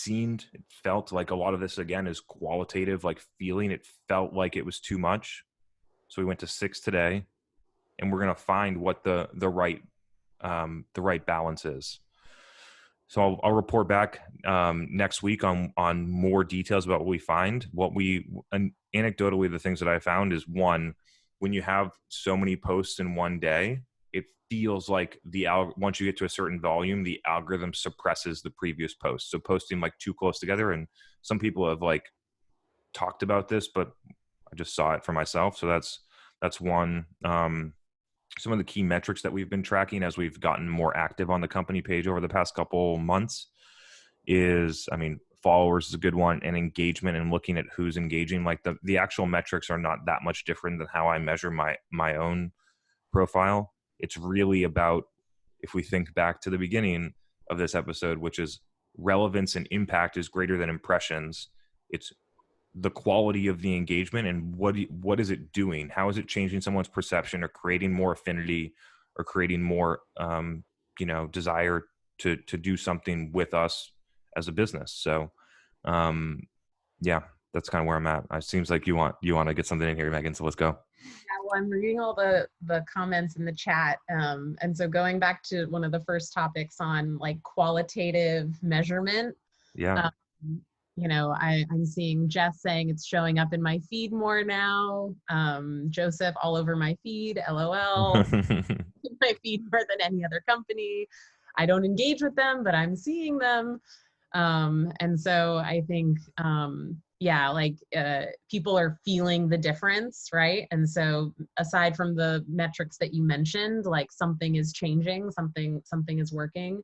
[SPEAKER 1] felt like a lot of this, again, is qualitative, like feeling. It felt like it was too much. So we went to 6 today, and we're going to find what the right balance is. So I'll report back next week on more details about what we find. Anecdotally, the things that I found is, one, when you have so many posts in one day, it feels like once you get to a certain volume, the algorithm suppresses the previous post. So posting like too close together, and some people have like talked about this, but I just saw it for myself. So that's one. Some of the key metrics that we've been tracking as we've gotten more active on the company page over the past couple months is, followers is a good one, and engagement, and looking at who's engaging. Like the actual metrics are not that much different than how I measure my own profile. It's really about, if we think back to the beginning of this episode, which is relevance and impact is greater than impressions. It's the quality of the engagement and what is it doing? How is it changing someone's perception, or creating more affinity, or creating more desire to do something with us as a business? So yeah, that's kind of where I'm at. It seems like you want to get something in here, Megan, so let's go.
[SPEAKER 2] Yeah, well, I'm reading all the comments in the chat, and so going back to one of the first topics on like qualitative measurement.
[SPEAKER 1] Yeah.
[SPEAKER 2] I'm seeing Jess saying it's showing up in my feed more now. Joseph all over my feed, LOL. My feed more than any other company. I don't engage with them, but I'm seeing them. And so I think, people are feeling the difference, right? And so aside from the metrics that you mentioned, like something is changing, something is working.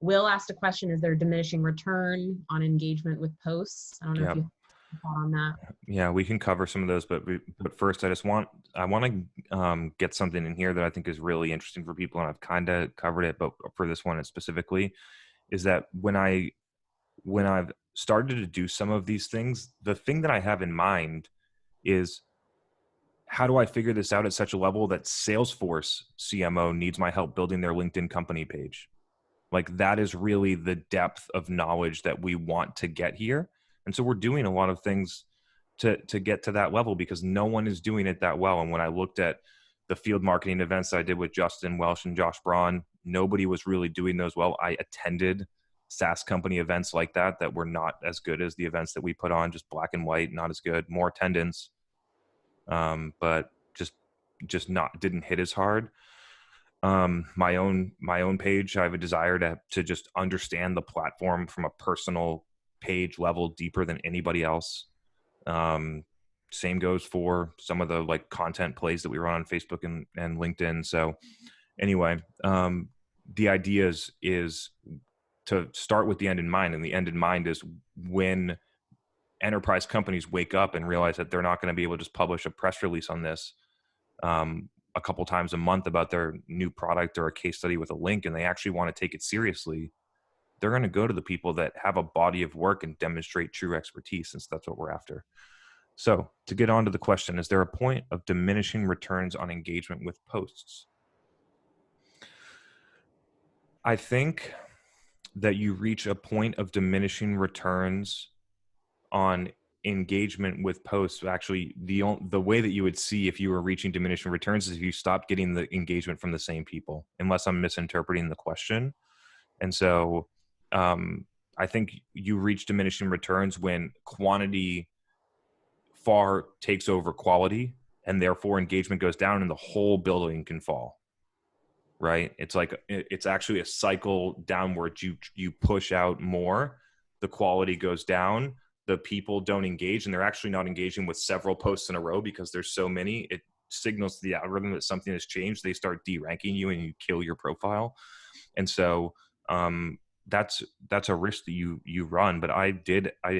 [SPEAKER 2] Will asked a question, is there diminishing return on engagement with posts? I don't know if you have thought on that.
[SPEAKER 1] Yeah, we can cover some of those, but first I want to get something in here that I think is really interesting for people, and I've kind of covered it, but for this one specifically, is that when I've started to do some of these things, the thing that I have in mind is, how do I figure this out at such a level that Salesforce CMO needs my help building their LinkedIn company page? Like, that is really the depth of knowledge that we want to get here. And so we're doing a lot of things to get to that level, because no one is doing it that well. And when I looked at the field marketing events I did with Justin Welsh and Josh Braun, nobody was really doing those well. I attended SaaS company events like that were not as good as the events that we put on, just black and white, not as good, more attendance, but just didn't hit as hard. My own page, I have a desire to just understand the platform from a personal page level deeper than anybody else. Same goes for some of the like content plays that we run on Facebook and LinkedIn. So anyway, the idea is to start with the end in mind, and the end in mind is when enterprise companies wake up and realize that they're not going to be able to just publish a press release on this a couple times a month about their new product or a case study with a link, and they actually want to take it seriously, they're going to go to the people that have a body of work and demonstrate true expertise, since that's what we're after. So to get on to the question, is there a point of diminishing returns on engagement with posts? I think that you reach a point of diminishing returns on engagement with posts. Actually, the way that you would see if you were reaching diminishing returns is if you stopped getting the engagement from the same people, unless I'm misinterpreting the question. And so I think you reach diminishing returns when quantity far takes over quality, and therefore engagement goes down and the whole building can fall. Right? It's like, it's actually a cycle downward. You push out more, the quality goes down, the people don't engage, and they're actually not engaging with several posts in a row because there's so many. It signals to the algorithm that something has changed. They start de-ranking you and you kill your profile. And so that's a risk that you run. But I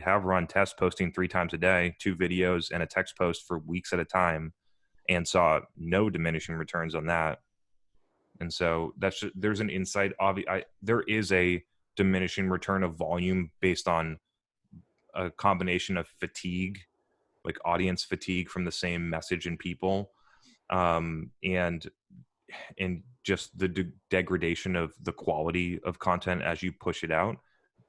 [SPEAKER 1] have run tests posting 3 times a day, 2 videos and a text post for weeks at a time, and saw no diminishing returns on that. And so there's an insight. There is a diminishing return of volume based on a combination of fatigue, like audience fatigue from the same message and people, and just the degradation of the quality of content as you push it out.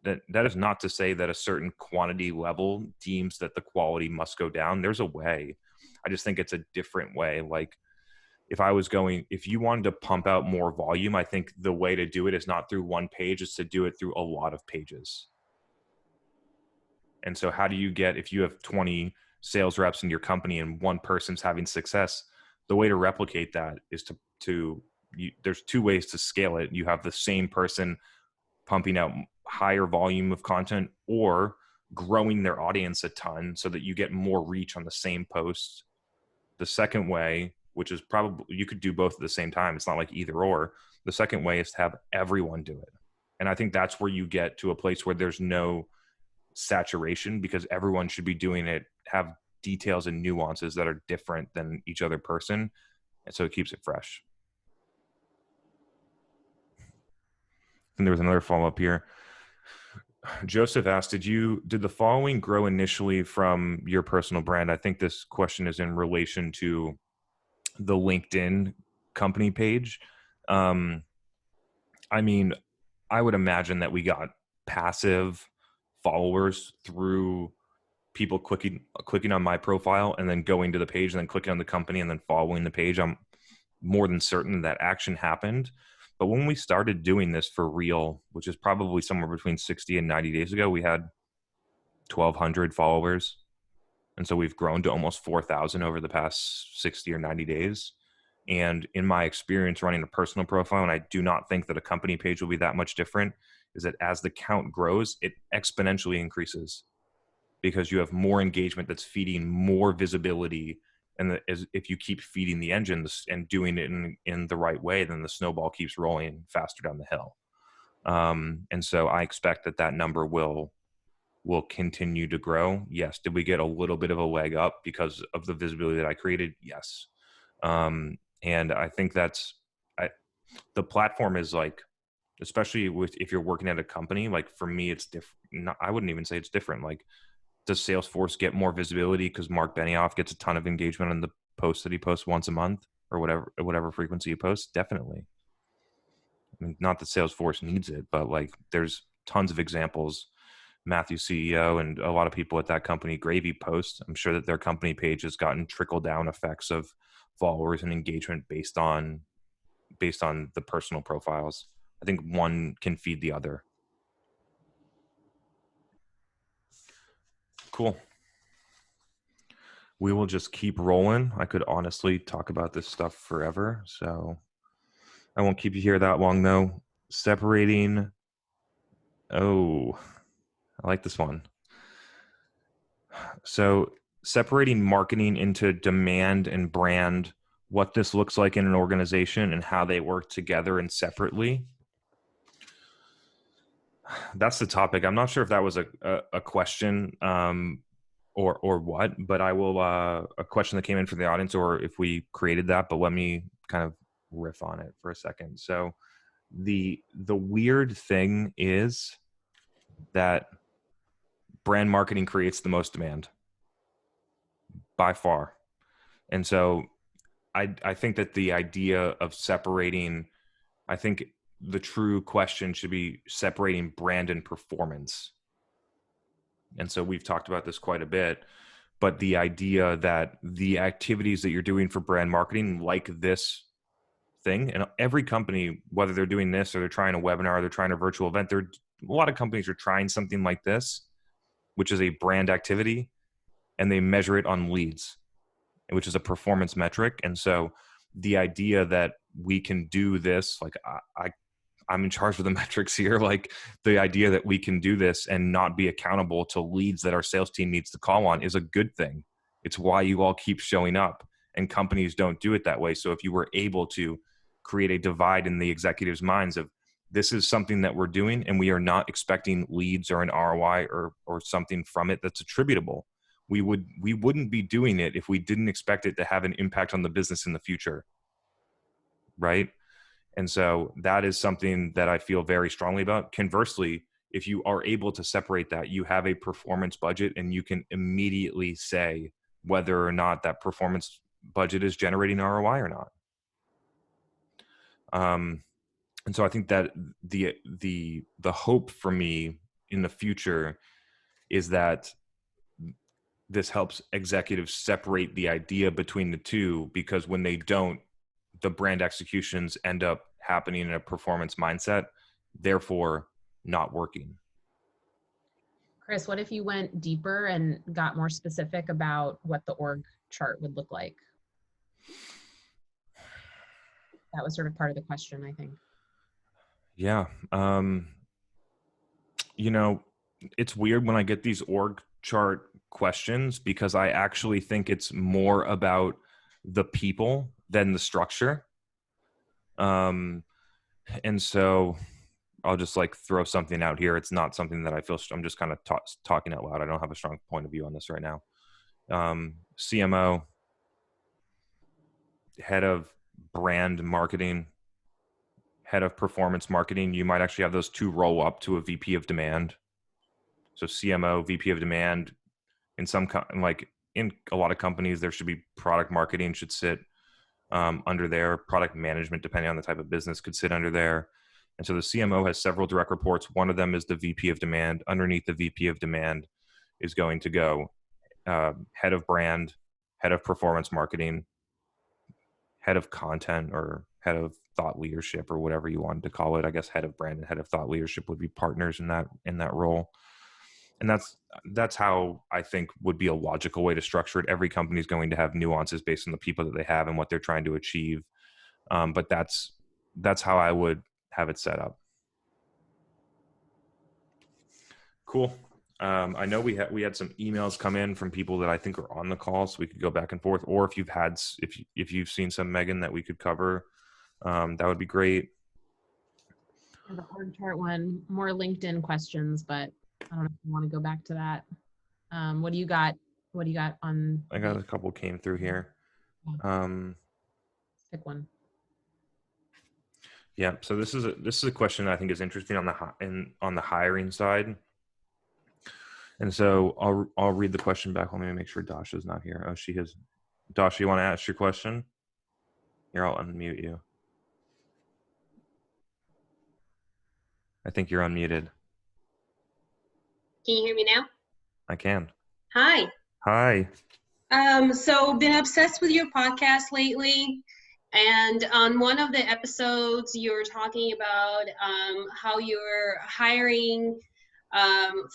[SPEAKER 1] That is not to say that a certain quantity level deems that the quality must go down. There's a way. I just think it's a different way. Like, if you wanted to pump out more volume, I think the way to do it is not through one page, it's to do it through a lot of pages. And so how do you get, if you have 20 sales reps in your company and one person's having success, the way to replicate that is there's 2 ways to scale it. You have the same person pumping out higher volume of content, or growing their audience a ton so that you get more reach on the same posts. The second way, which is probably, you could do both at the same time, it's not like either or. The second way is to have everyone do it. And I think that's where you get to a place where there's no saturation, because everyone should be doing it, have details and nuances that are different than each other person. And so it keeps it fresh. And there was another follow-up here. Joseph asked, did the following grow initially from your personal brand? I think this question is in relation to the LinkedIn company page. I mean, I would imagine that we got passive followers through people clicking on my profile and then going to the page and then clicking on the company and then following the page. I'm more than certain that action happened. But when we started doing this for real, which is probably somewhere between 60 and 90 days ago, we had 1,200 followers. And so we've grown to almost 4,000 over the past 60 or 90 days. And in my experience running a personal profile, and I do not think that a company page will be that much different, is that as the count grows, it exponentially increases because you have more engagement that's feeding more visibility. And if you keep feeding the engine and doing it in the right way, then the snowball keeps rolling faster down the hill. And so I expect that number will continue to grow. Yes. Did we get a little bit of a leg up because of the visibility that I created? Yes. And I think the platform is like, especially if you're working at a company, like for me, it's different. I wouldn't even say it's different. Like, does Salesforce get more visibility because Mark Benioff gets a ton of engagement on the posts that he posts once a month or whatever frequency he posts? Definitely. I mean, not that Salesforce needs it, but like there's tons of examples. Matthew CEO and a lot of people at that company, Gravy post, I'm sure that their company page has gotten trickle down effects of followers and engagement based on the personal profiles. I think one can feed the other. Cool. We will just keep rolling. I could honestly talk about this stuff forever, so I won't keep you here that long though. Separating. Oh, I like this one. So separating marketing into demand and brand, what this looks like in an organization and how they work together and separately. That's the topic. I'm not sure if that was a question or what, but I will, a question that came in from the audience or if we created that, but let me kind of riff on it for a second. So the weird thing is that brand marketing creates the most demand by far. And so I think that the idea of separating, I think the true question should be separating brand and performance. And so we've talked about this quite a bit, but the idea that the activities that you're doing for brand marketing, like this thing, and every company, whether they're doing this or they're trying a webinar, or they're trying a virtual event, a lot of companies are trying something like this, which is a brand activity, and they measure it on leads, which is a performance metric. And so the idea that we can do this, like I'm in charge of the metrics here, like the idea that we can do this and not be accountable to leads that our sales team needs to call on is a good thing. It's why you all keep showing up, and companies don't do it that way. So if you were able to create a divide in the executives' minds of this is something that we're doing and we are not expecting leads or an ROI or something from it that's attributable, we wouldn't be doing it if we didn't expect it to have an impact on the business in the future. Right? And so that is something that I feel very strongly about. Conversely, if you are able to separate that, you have a performance budget and you can immediately say whether or not that performance budget is generating ROI or not. And so I think that the hope for me in the future is that this helps executives separate the idea between the two, because when they don't, the brand executions end up happening in a performance mindset, therefore not working.
[SPEAKER 2] Chris, what if you went deeper and got more specific about what the org chart would look like? That was sort of part of the question, I think.
[SPEAKER 1] Yeah. It's weird when I get these org chart questions, because I actually think it's more about the people than the structure. And so I'll just like throw something out here. It's not something that I feel, I'm just kind of talking out loud. I don't have a strong point of view on this right now. CMO, head of brand marketing, head of performance marketing. You might actually have those two roll up to a VP of demand. So CMO, VP of demand. In in a lot of companies, there should be product marketing should sit under there. Product management, depending on the type of business, could sit under there. And so the CMO has several direct reports. One of them is the VP of demand. Underneath the VP of demand is going to go head of brand, head of performance marketing, head of content or head of thought leadership, or whatever you wanted to call it. I guess head of brand and head of thought leadership would be partners in that role. And that's how I think would be a logical way to structure it. Every company is going to have nuances based on the people that they have and what they're trying to achieve. But that's how I would have it set up. Cool. I know we had some emails come in from people that I think are on the call, so we could go back and forth. Or if you've seen some, Megan, that we could cover, that would be great.
[SPEAKER 2] The org chart one, more LinkedIn questions, but I don't know if you want to go back to that. What do you got? What do you got on?
[SPEAKER 1] I got a couple came through here.
[SPEAKER 2] Pick one.
[SPEAKER 1] Yeah. So this is a question that I think is interesting on the hiring side. And so I'll read the question back. Let me make sure Dasha's not here. Oh, she is. Dasha, you want to ask your question? Here, I'll unmute you. I think you're unmuted.
[SPEAKER 5] Can you hear me now?
[SPEAKER 1] I can.
[SPEAKER 5] Hi.
[SPEAKER 1] Hi.
[SPEAKER 5] So been obsessed with your podcast lately. And on one of the episodes, you were talking about how you're hiring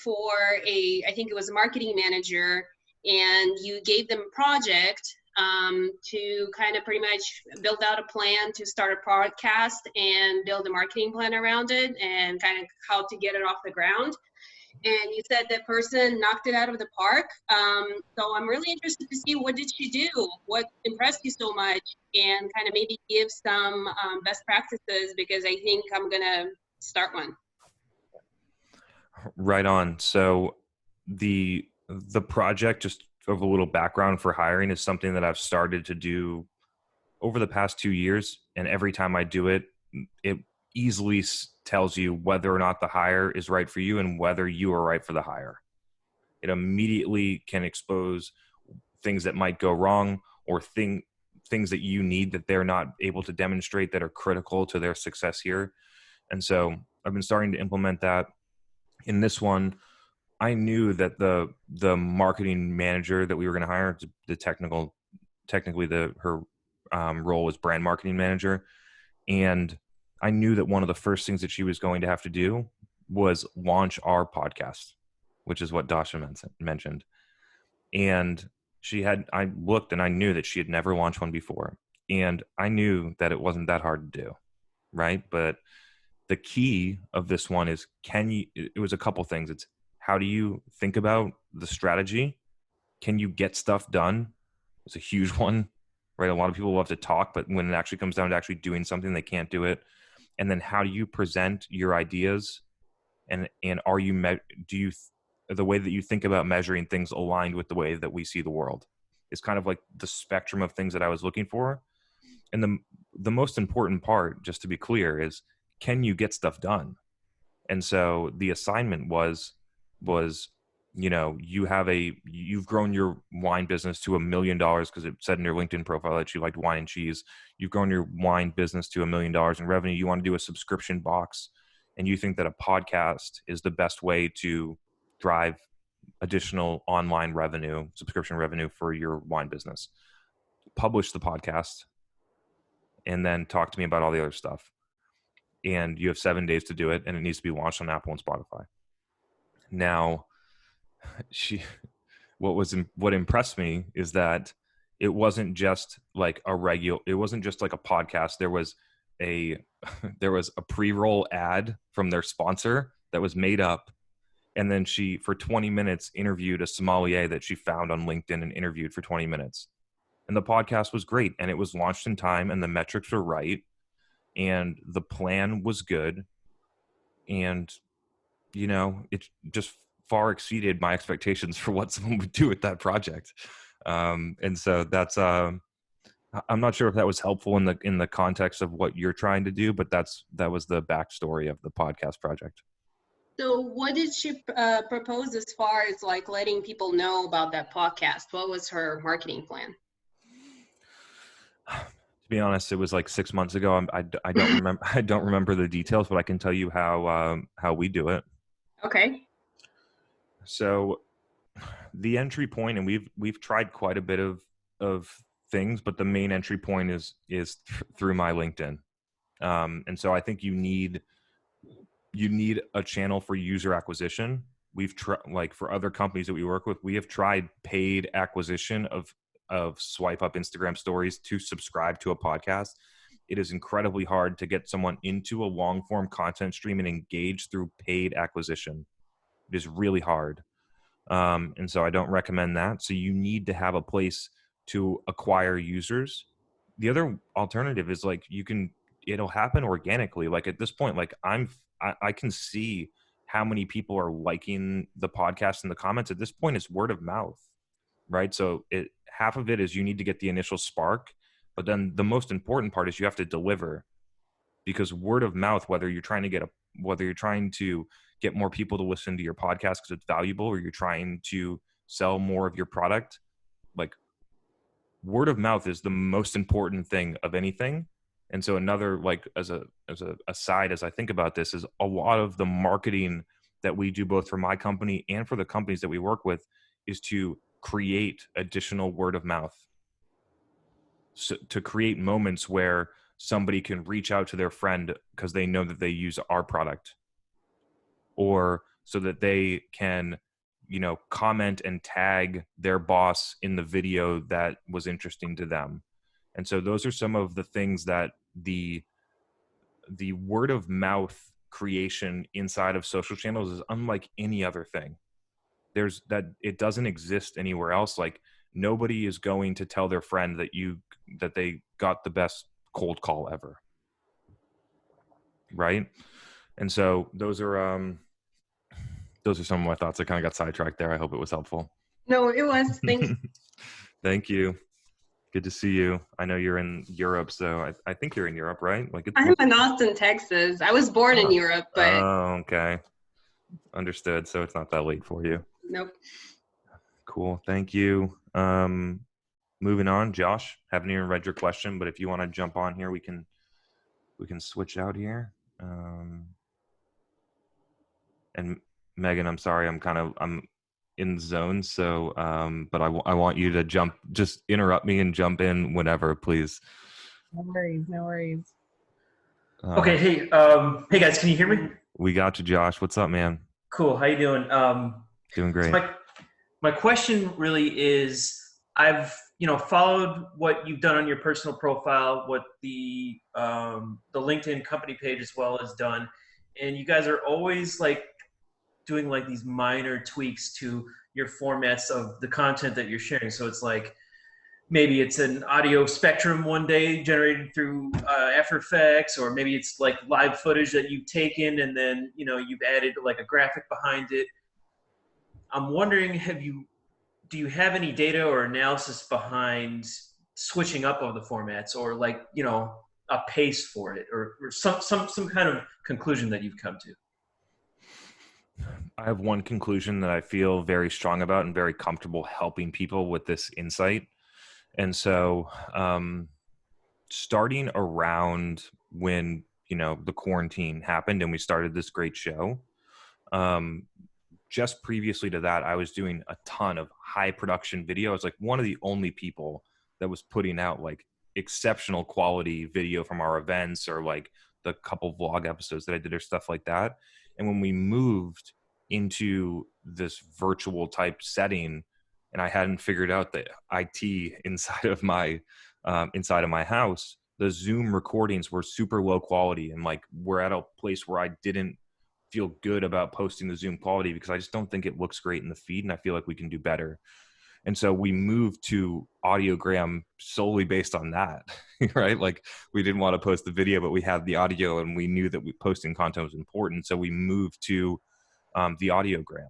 [SPEAKER 5] for I think it was a marketing manager, and you gave them a project to kind of pretty much build out a plan to start a podcast and build a marketing plan around it and kind of how to get it off the ground. And you said that person knocked it out of the park. So I'm really interested to see, what did she do? What impressed you so much? And kind of maybe give some best practices, because I think I'm going to start one.
[SPEAKER 1] Right on. So the project, just of a little background for hiring, is something that I've started to do over the past 2 years. And every time I do it, it easily tells you whether or not the hire is right for you and whether you are right for the hire. It immediately can expose things that might go wrong, or things that you need that they're not able to demonstrate that are critical to their success here. And so I've been starting to implement that. In this one, I knew that the marketing manager that we were going to hire, technically her role was brand marketing manager. And I knew that one of the first things that she was going to have to do was launch our podcast, which is what Dasha mentioned. And I looked and I knew that she had never launched one before. And I knew that it wasn't that hard to do, right? But the key of this one is, it was a couple things. It's, how do you think about the strategy? Can you get stuff done? It's a huge one, right? A lot of people love to talk, but when it actually comes down to actually doing something, they can't do it. And then how do you present your ideas? And are you, the way that you think about measuring things aligned with the way that we see the world? Is kind of like the spectrum of things that I was looking for. And the most important part, just to be clear, is, can you get stuff done? And so the assignment was, you've grown your wine business to $1 million, because it said in your LinkedIn profile that you liked wine and cheese. You've grown your wine business to $1 million in revenue. You want to do a subscription box, and you think that a podcast is the best way to drive additional online revenue, subscription revenue for your wine business. Publish the podcast and then talk to me about all the other stuff. And you have 7 days to do it, and it needs to be launched on Apple and Spotify. Now, what impressed me is that it wasn't just like a podcast. There was a pre-roll ad from their sponsor that was made up. And then she, for 20 minutes, interviewed a sommelier that she found on LinkedIn and interviewed for 20 minutes. And the podcast was great, and it was launched in time, and the metrics were right, and the plan was good. And, it just far exceeded my expectations for what someone would do with that project. And so that's, I'm not sure if that was helpful in the context of what you're trying to do, but that was the backstory of the podcast project.
[SPEAKER 5] So what did she propose as far as like letting people know about that podcast? What was her marketing plan?
[SPEAKER 1] To be honest, it was like 6 months ago. I don't remember. I don't remember the details, but I can tell you how we do it.
[SPEAKER 5] Okay.
[SPEAKER 1] So the entry point, and we've tried quite a bit of things, but the main entry point is through my LinkedIn. And so I think you need a channel for user acquisition. We've tried, like for other companies that we work with, we have tried paid acquisition of swipe up Instagram stories to subscribe to a podcast. It is incredibly hard to get someone into a long form content stream and engage through paid acquisition. It is really hard. And so I don't recommend that. So you need to have a place to acquire users. The other alternative is like it'll happen organically. Like at this point, like I can see how many people are liking the podcast in the comments. At this point, it's word of mouth, right? So half of it is you need to get the initial spark, but then the most important part is you have to deliver, because word of mouth, whether you're trying to get more people to listen to your podcast because it's valuable, or you're trying to sell more of your product, like word of mouth is the most important thing of anything. And so another, like as a aside, as I think about this, is a lot of the marketing that we do both for my company and for the companies that we work with is to create additional word of mouth. So, to create moments where somebody can reach out to their friend because they know that they use our product, or so that they can, comment and tag their boss in the video that was interesting to them. And so those are some of the things that the word of mouth creation inside of social channels is unlike any other thing. It doesn't exist anywhere else. Like nobody is going to tell their friend that they got the best cold call ever. Right. And so those are some of my thoughts. I kind of got sidetracked there. I hope it was helpful.
[SPEAKER 5] No, it was. Thanks.
[SPEAKER 1] Thank you. Good to see you. I know you're in Europe, so I think you're in Europe, right? Like
[SPEAKER 5] I'm in Austin, Texas. I was born in Europe, but
[SPEAKER 1] okay. Understood. So it's not that late for you.
[SPEAKER 5] Nope.
[SPEAKER 1] Cool. Thank you. Moving on, Josh. Haven't even read your question, but if you want to jump on here, we can switch out here. And Megan, I'm sorry, I'm in the zone. So, but I want you to just interrupt me and jump in whenever, please.
[SPEAKER 2] No worries.
[SPEAKER 6] Okay. Hey guys, can you hear me?
[SPEAKER 1] We got you, Josh. What's up, man?
[SPEAKER 6] Cool. How you doing?
[SPEAKER 1] Doing great.
[SPEAKER 6] So my question really is, I've, followed what you've done on your personal profile, what the LinkedIn company page as well has done. And you guys are always like doing like these minor tweaks to your formats of the content that you're sharing. So it's like, maybe it's an audio spectrum one day generated through After Effects, or maybe it's like live footage that you've taken and then, you've added like a graphic behind it. I'm wondering, do you have any data or analysis behind switching up of the formats, or like, a pace for it, or some kind of conclusion that you've come to?
[SPEAKER 1] I have one conclusion that I feel very strong about and very comfortable helping people with this insight. And so starting around when, the quarantine happened and we started this great show, just previously to that, I was doing a ton of high production video. I was like one of the only people that was putting out like exceptional quality video from our events, or like the couple vlog episodes that I did or stuff like that. And when we moved into this virtual type setting, and I hadn't figured out the IT inside of my house, the Zoom recordings were super low quality. And like, we're at a place where I didn't feel good about posting the Zoom quality because I just don't think it looks great in the feed. And I feel like we can do better. And so we moved to audiogram solely based on that, right? Like we didn't want to post the video, but we had the audio and we knew that posting content was important. So we moved to the audiogram.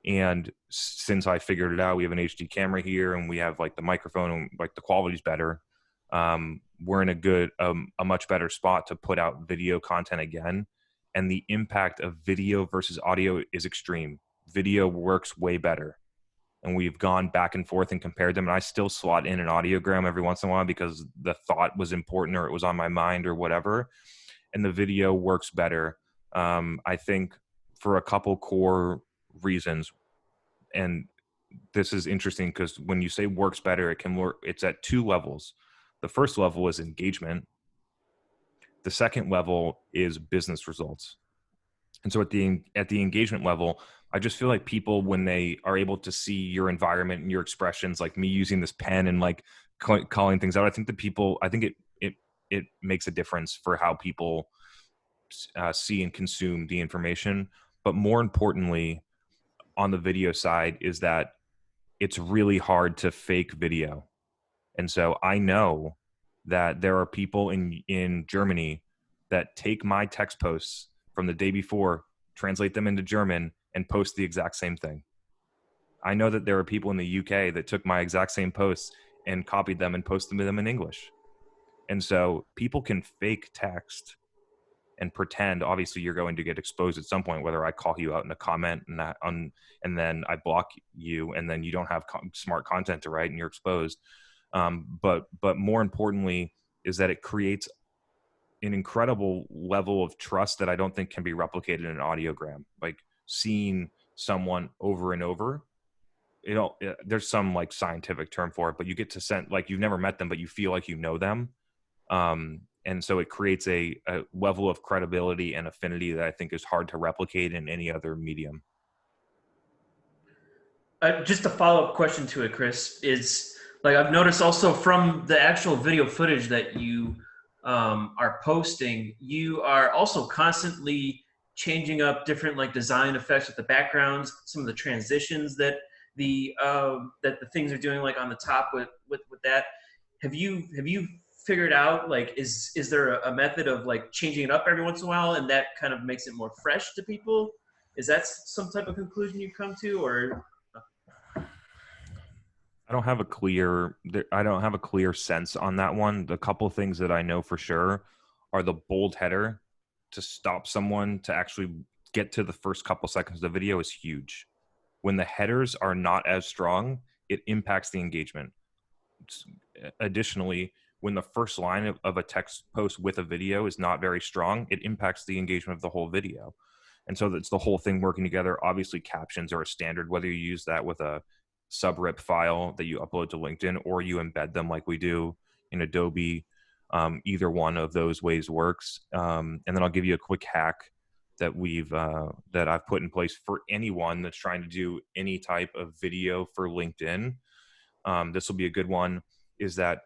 [SPEAKER 1] And since I figured it out, we have an HD camera here and we have like the microphone and like the quality's better. We're in a much better spot to put out video content again. And the impact of video versus audio is extreme. Video works way better. And we've gone back and forth and compared them. And I still slot in an audiogram every once in a while because the thought was important or it was on my mind or whatever. And the video works better. I think for a couple core reasons. And this is interesting because when you say works better, it can work. It's at two levels. The first level is engagement. The second level is business results. And so at the engagement level, I just feel like people, when they are able to see your environment and your expressions, like me using this pen and like calling things out, I think it makes a difference for how people see and consume the information. But more importantly, on the video side, is that it's really hard to fake video. And so I know that there are people in Germany that take my text posts from the day before, translate them into German, and post the exact same thing. I know that there are people in the UK that took my exact same posts and copied them and posted them in English. And so people can fake text and pretend. Obviously you're going to get exposed at some point, whether I call you out in a comment and then I block you, and then you don't have smart content to write and you're exposed. But more importantly is that it creates an incredible level of trust that I don't think can be replicated in an audiogram. Like seeing someone over and over, there's some like scientific term for it, but you get to send, like, you've never met them, but you feel like you know them. And so it creates a level of credibility and affinity that I think is hard to replicate in any other medium.
[SPEAKER 6] Just a follow-up question to it, Chris, is like, I've noticed also from the actual video footage that you are posting, you are also constantly changing up different like design effects with the backgrounds, some of the transitions that the things are doing, like on the top with that. Have you figured out, like, is there a method of like changing it up every once in a while, and that kind of makes it more fresh to people? Is that some type of conclusion you've come to, or?
[SPEAKER 1] I don't have a clear sense on that one. The couple things that I know for sure are the bold header to stop someone to actually get to the first couple seconds of the video is huge. When the headers are not as strong, it impacts the engagement. Additionally, when the first line of a text post with a video is not very strong, it impacts the engagement of the whole video. And so it's the whole thing working together. Obviously, captions are a standard, whether you use that with a subrip file that you upload to LinkedIn or you embed them like we do in Adobe. Either one of those ways works. And then I'll give you a quick hack that I've put in place for anyone that's trying to do any type of video for LinkedIn. This will be a good one, is that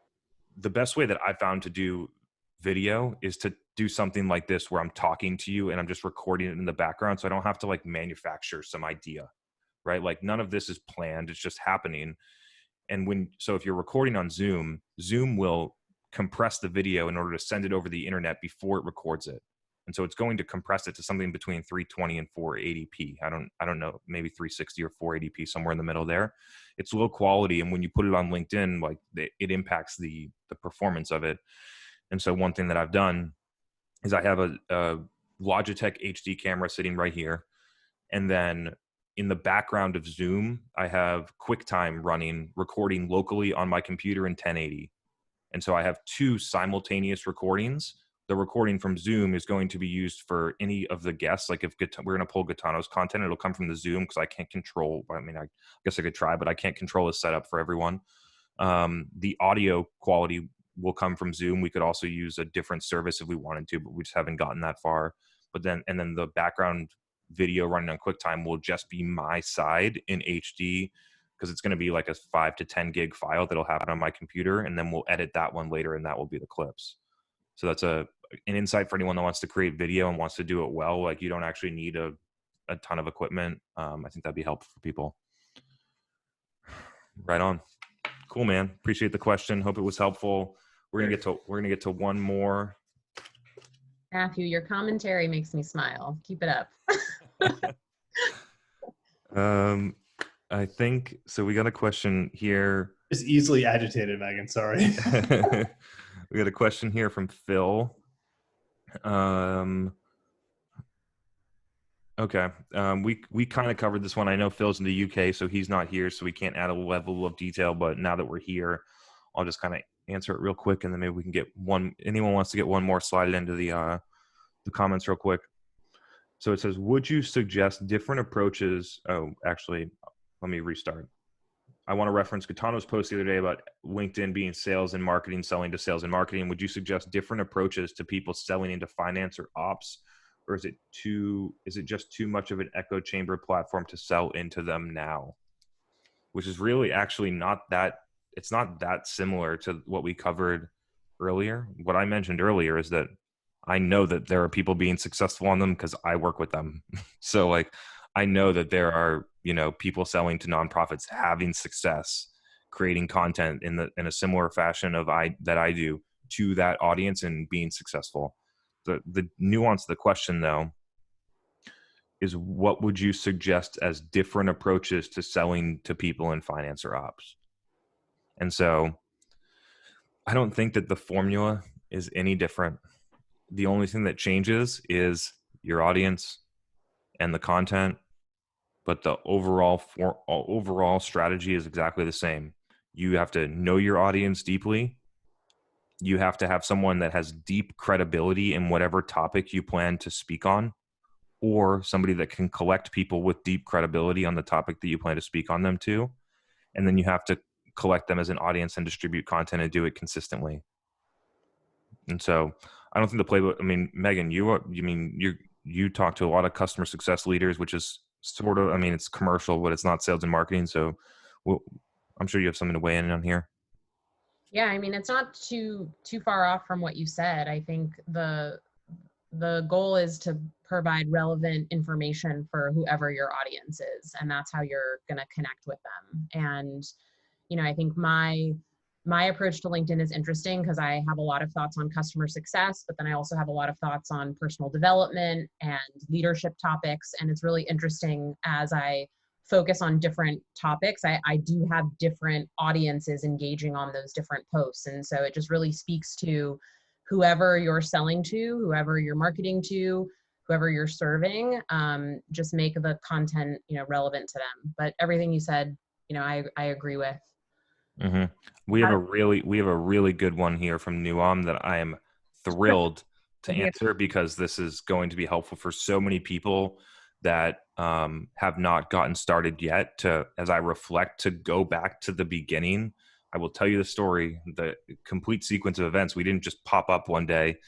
[SPEAKER 1] the best way that I found to do video is to do something like this, where I'm talking to you and I'm just recording it in the background. So I don't have to like manufacture some idea, right? Like none of this is planned. It's just happening. And so if you're recording on Zoom will compress the video in order to send it over the internet before it records it. And so it's going to compress it to something between 320 and 480p. I don't know, maybe 360 or 480p, somewhere in the middle there. It's low quality. And when you put it on LinkedIn, like it impacts the performance of it. And so one thing that I've done is I have a Logitech HD camera sitting right here. And then in the background of Zoom, I have QuickTime running, recording locally on my computer in 1080. And so I have two simultaneous recordings. The recording from Zoom is going to be used for any of the guests. Like if we're going to pull Gaetano's content, it'll come from the Zoom, because I can't control, I mean, I guess I could try, but I can't control the setup for everyone. The audio quality will come from Zoom. We could also use a different service if we wanted to, but we just haven't gotten that far. But then the background video running on QuickTime will just be my side in HD, because it's going to be like a 5 to 10 gig file that'll happen on my computer, and then we'll edit that one later, and that will be the clips. So that's an insight for anyone that wants to create video and wants to do it well. Like you don't actually need a ton of equipment. I think that'd be helpful for people. Right on. Cool, man. Appreciate the question. Hope it was helpful. We're gonna get to one more.
[SPEAKER 2] Matthew, your commentary makes me smile. Keep it up.
[SPEAKER 1] I think so. We got a question here.
[SPEAKER 7] Just easily agitated, Megan. Sorry.
[SPEAKER 1] We got a question here from Phil. Okay. We kind of covered this one. I know Phil's in the UK, so he's not here, so we can't add a level of detail. But now that we're here, I'll just kind of answer it real quick, and then maybe we can get one. Anyone wants to get one more slided into the comments real quick. So it says, would you suggest different approaches? Oh, actually, let me restart. I want to reference Gaetano's post the other day about LinkedIn being sales and marketing, selling to sales and marketing. Would you suggest different approaches to people selling into finance or ops? Or is it just too much of an echo chamber platform to sell into them now? Which is really actually it's not that similar to what we covered earlier. What I mentioned earlier is that I know that there are people being successful on them because I work with them. So like, I know that there are, people selling to nonprofits having success, creating content in a similar fashion that I do to that audience and being successful. The nuance of the question though is, what would you suggest as different approaches to selling to people in finance or ops? And so I don't think that the formula is any different. The only thing that changes is your audience and the content, but the overall strategy is exactly the same. You have to know your audience deeply. You have to have someone that has deep credibility in whatever topic you plan to speak on, or somebody that can collect people with deep credibility on the topic that you plan to speak on them to. And then you have to collect them as an audience and distribute content and do it consistently. And so I don't think the playbook, I mean, Megan, you talk to a lot of customer success leaders, which is sort of, I mean, it's commercial, but it's not sales and marketing. So I'm sure you have something to weigh in on here.
[SPEAKER 2] Yeah, I mean, it's not too far off from what you said. I think the goal is to provide relevant information for whoever your audience is, and that's how you're going to connect with them. And I think my approach to LinkedIn is interesting because I have a lot of thoughts on customer success, but then I also have a lot of thoughts on personal development and leadership topics. And it's really interesting as I focus on different topics, I do have different audiences engaging on those different posts. And so it just really speaks to whoever you're selling to, whoever you're marketing to, whoever you're serving, just make the content, relevant to them. But everything you said, I agree with.
[SPEAKER 1] Mm-hmm. We have a really good one here from Nuam that I am thrilled to answer, because this is going to be helpful for so many people that have not gotten started yet. As I reflect, to go back to the beginning, I will tell you the story, the complete sequence of events. We didn't just pop up one day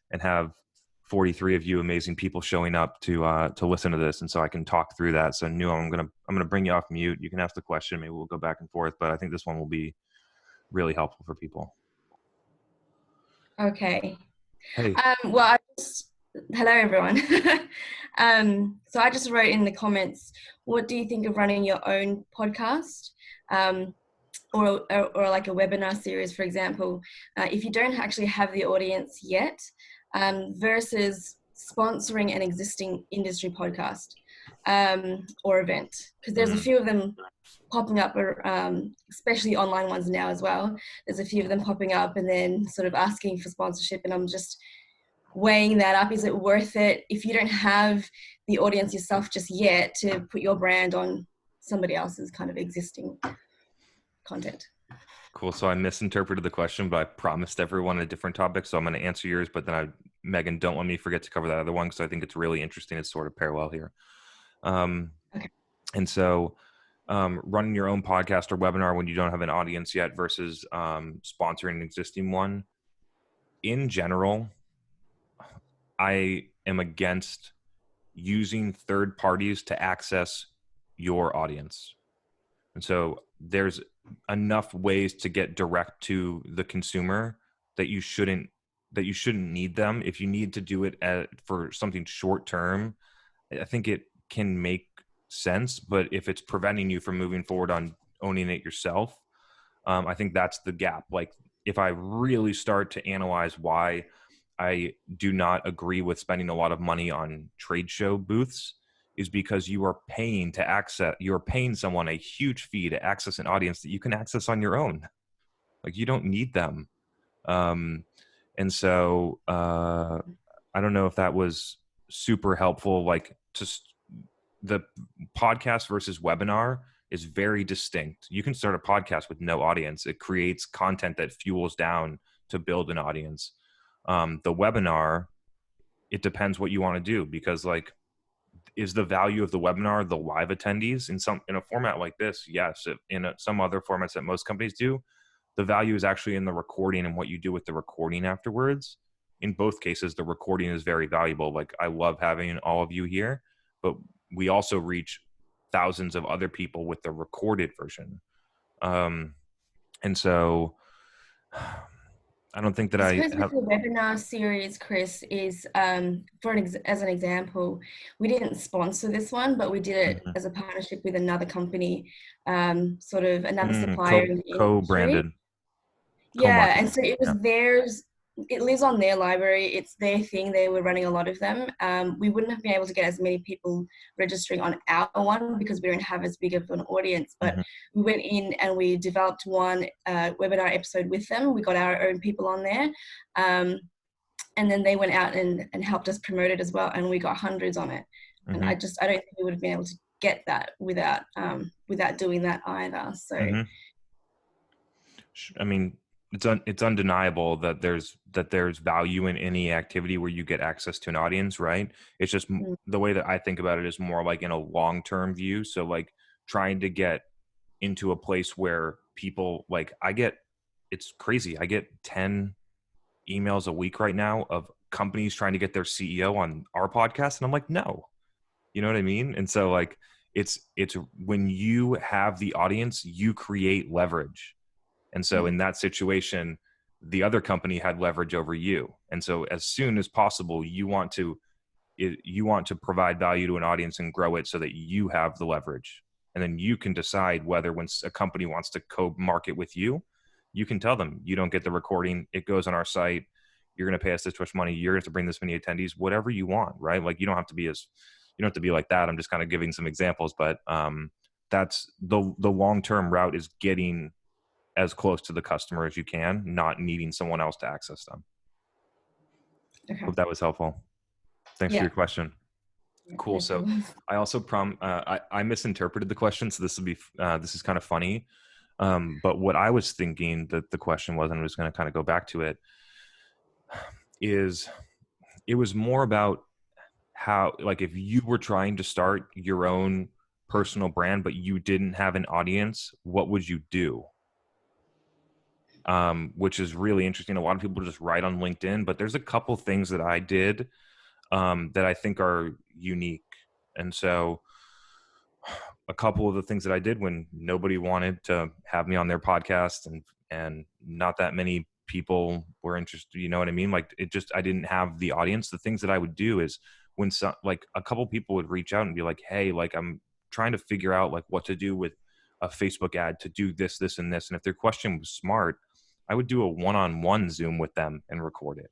[SPEAKER 1] and have 43 of you amazing people showing up to listen to this. And so I can talk through that. So I'm going to bring you off mute. You can ask the question. Maybe we'll go back and forth, but I think this one will be really helpful for people.
[SPEAKER 8] Okay.
[SPEAKER 1] Hey.
[SPEAKER 8] Hello everyone. So I just wrote in the comments, what do you think of running your own podcast? Or like a webinar series, for example, if you don't actually have the audience yet, versus sponsoring an existing industry podcast or event, because there's a few of them popping up, especially online ones now as well. There's a few of them popping up and then sort of asking for sponsorship, and I'm just weighing that up. Is it worth it if you don't have the audience yourself just yet to put your brand on somebody else's kind of existing content?
[SPEAKER 1] Cool. So I misinterpreted the question, but I promised everyone a different topic. So I'm going to answer yours, but then Megan, don't let me forget to cover that other one, because I think it's really interesting. It's sort of parallel here. Okay. And so running your own podcast or webinar when you don't have an audience yet versus sponsoring an existing one. In general, I am against using third parties to access your audience. And so there's enough ways to get direct to the consumer that you shouldn't need them. If you need to do it for something short term, I think it can make sense. But if it's preventing you from moving forward on owning it yourself, I think that's the gap. Like, if I really start to analyze why I do not agree with spending a lot of money on trade show booths, is because you're paying someone a huge fee to access an audience that you can access on your own. Like, you don't need them. And so I don't know if that was super helpful. Like, just the podcast versus webinar is very distinct. You can start a podcast with no audience. It creates content that fuels down to build an audience. The webinar, it depends what you want to do, because like is the value of the webinar the live attendees? In a format like this, yes. In some other formats that most companies do, the value is actually in the recording and what you do with the recording afterwards. In both cases, the recording is very valuable. Like, I love having all of you here, but we also reach thousands of other people with the recorded version. And so I don't think that
[SPEAKER 8] I suppose with the webinar series, Chris, is as an example, we didn't sponsor this one, but we did it as a partnership with another company, sort of another supplier in the industry.
[SPEAKER 1] Co-branded.
[SPEAKER 8] Yeah, and so it was theirs. It lives on their library. It's their thing. They were running a lot of them. We wouldn't have been able to get as many people registering on our one because we don't have as big of an audience. But we went in and we developed one webinar episode with them. We got our own people on there. And then they went out and helped us promote it as well. And we got hundreds on it. And I don't think we would have been able to get that without doing that either. So,
[SPEAKER 1] I mean, it's undeniable that there's value in any activity where you get access to an audience, right? It's just the way that I think about it is more like in a long-term view. So like trying to get into a place where people, like, it's crazy. I get 10 emails a week right now of companies trying to get their CEO on our podcast. And I'm like, no, you know what I mean? And so like, it's when you have the audience, you create leverage. And so in that situation, the other company had leverage over you. And so as soon as possible, you want to provide value to an audience and grow it so that you have the leverage. And then you can decide whether when a company wants to co-market with you, you can tell them, you don't get the recording. It goes on our site. You're going to pay us this much money. You're going to have to bring this many attendees, whatever you want, right? Like you don't have to be like that. I'm just kind of giving some examples, but that's the long-term route is getting as close to the customer as you can, not needing someone else to access them. Okay. Hope that was helpful. Thanks for your question. Cool. So I also I misinterpreted the question. So this is kind of funny. But what I was thinking that the question was, and I'm just going to kind of go back to it, is it was more about how, like, if you were trying to start your own personal brand, but you didn't have an audience, what would you do? Which is really interesting. A lot of people just write on LinkedIn, but there's a couple things that I did that I think are unique. And so a couple of the things that I did when nobody wanted to have me on their podcast and not that many people were interested, you know what I mean? Like I didn't have the audience. The things that I would do is when like a couple people would reach out and be like, hey, like I'm trying to figure out like what to do with a Facebook ad to do this, this, and this. And if their question was smart, I would do a one-on-one Zoom with them and record it.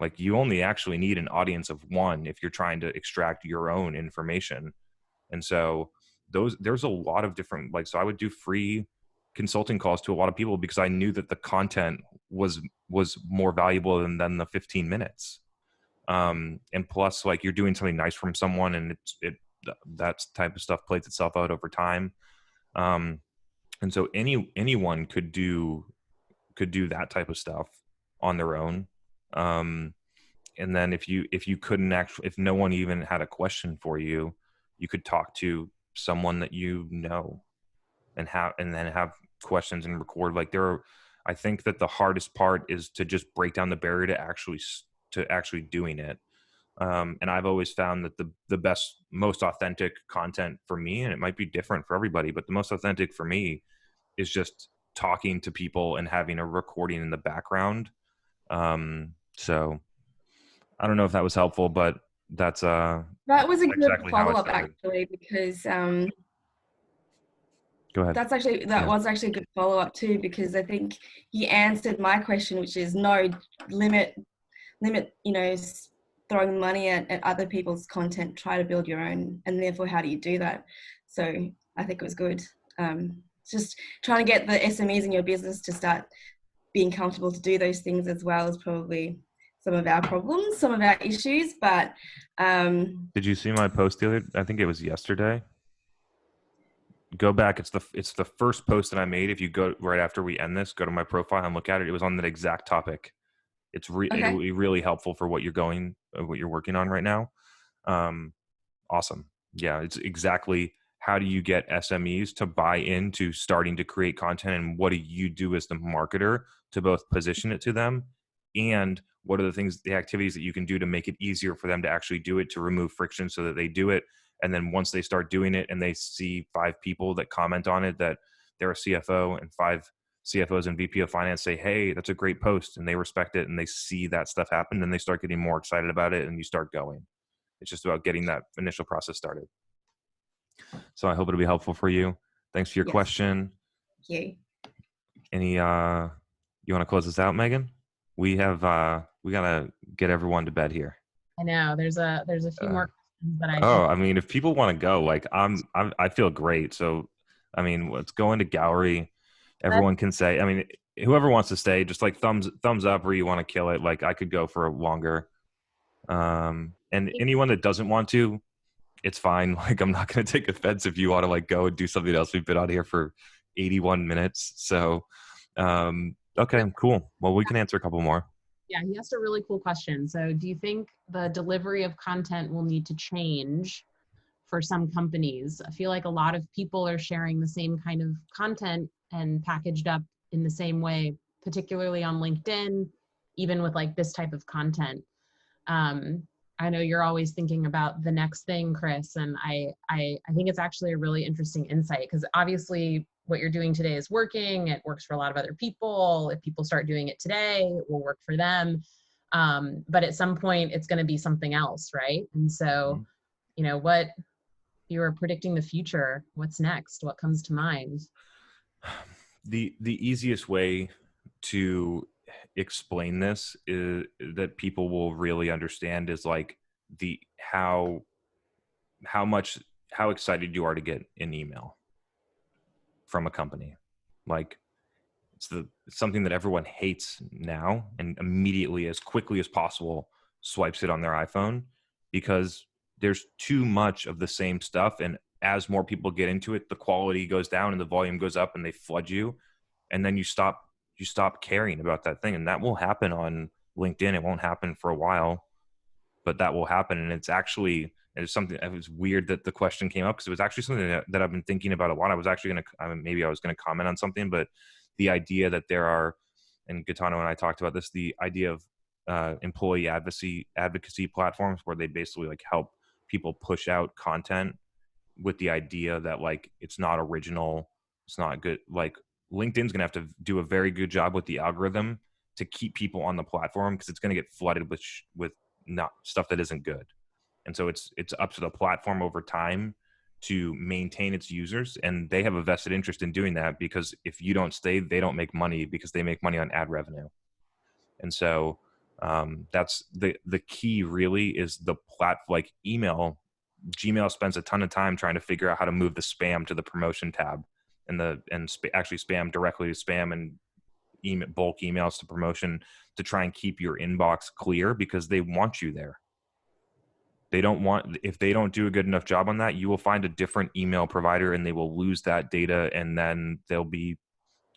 [SPEAKER 1] Like you only actually need an audience of one if you're trying to extract your own information. And so there's a lot of different, like, so I would do free consulting calls to a lot of people because I knew that the content was more valuable than the 15 minutes. And plus, like, you're doing something nice from someone, and that type of stuff plays itself out over time. And so anyone could do that type of stuff on their own. And then if no one even had a question for you, you could talk to someone that you know and then have questions and record. Like I think that the hardest part is to just break down the barrier to actually doing it. And I've always found that the best, most authentic content for me, and it might be different for everybody, but the most authentic for me is just talking to people and having a recording in the background. So I don't know if that was helpful, but that was
[SPEAKER 8] a good follow-up actually, because
[SPEAKER 1] go ahead.
[SPEAKER 8] That was actually a good follow-up too, because I think you answered my question, which is no, limit, throwing money at other people's content, try to build your own, and therefore how do you do that? So I think it was good. Just trying to get the SMEs in your business to start being comfortable to do those things as well is probably some of our problems, some of our issues. But
[SPEAKER 1] did you see my post I think it was yesterday? Go back. It's the first post that I made. If you go right after we end this, go to my profile and look at it. It was on that exact topic. It'll be really helpful for what you're working on right now. Awesome. Yeah, it's exactly how do you get SMEs to buy into starting to create content, and what do you do as the marketer to both position it to them, and what are the things, the activities that you can do to make it easier for them to actually do it, to remove friction so that they do it. And then once they start doing it and they see 5 people that comment on it that they're a CFO, and 5 CFOs and VP of finance say, hey, that's a great post, and they respect it and they see that stuff happen, and they start getting more excited about it, and you start going. It's just about getting that initial process started. So I hope it'll be helpful for you. Thanks for your question.
[SPEAKER 8] Thank you.
[SPEAKER 1] Any, you want to close this out, Megan? We have, we got to get everyone to bed here.
[SPEAKER 2] I know there's a few more questions, but
[SPEAKER 1] I mean, if people want to go, like I feel great. So, I mean, let's go into gallery. Everyone can say, I mean, whoever wants to stay, just like thumbs up where you want to kill it. Like I could go for longer. And anyone that doesn't want to, it's fine. Like, I'm not going to take offense if you want to like go and do something else. We've been on here for 81 minutes. So, okay, cool. Well, we can answer a couple more.
[SPEAKER 2] Yeah, he asked a really cool question. So do you think the delivery of content will need to change for some companies? I feel like a lot of people are sharing the same kind of content and packaged up in the same way, particularly on LinkedIn, even with like this type of content. I know you're always thinking about the next thing, Chris, and I think it's actually a really interesting insight, because obviously what you're doing today is working. It works for a lot of other people. If people start doing it today, it will work for them. But at some point, it's going to be something else, right? And so, you know, what you are predicting the future, what's next? What comes to mind?
[SPEAKER 1] The easiest way to explain this is that people will really understand is like how excited you are to get an email from a company. Like it's something that everyone hates now, and immediately, as quickly as possible, swipes it on their iPhone, because there's too much of the same stuff. And as more people get into it, the quality goes down and the volume goes up, and they flood you. And then you stop caring about that thing. And that will happen on LinkedIn. It won't happen for a while, but that will happen. And it's actually, it's something, it was weird that the question came up, because it was actually something that I've been thinking about a lot. I was actually going to, maybe I was going to comment on something, but the idea that there are, and Gaetano and I talked about this, the idea of employee advocacy platforms where they basically like help people push out content with the idea that like, it's not original, it's not good. Like LinkedIn's going to have to do a very good job with the algorithm to keep people on the platform, because it's going to get flooded with not stuff that isn't good. And so it's up to the platform over time to maintain its users, and they have a vested interest in doing that, because if you don't stay, they don't make money, because they make money on ad revenue. And so that's the key really, is the like email. Gmail spends a ton of time trying to figure out how to move the spam to the promotion tab, and actually spam directly to spam, and bulk emails to promotion, to try and keep your inbox clear, because they want you there. They don't want, if they don't do a good enough job on that, you will find a different email provider, and they will lose that data, and then they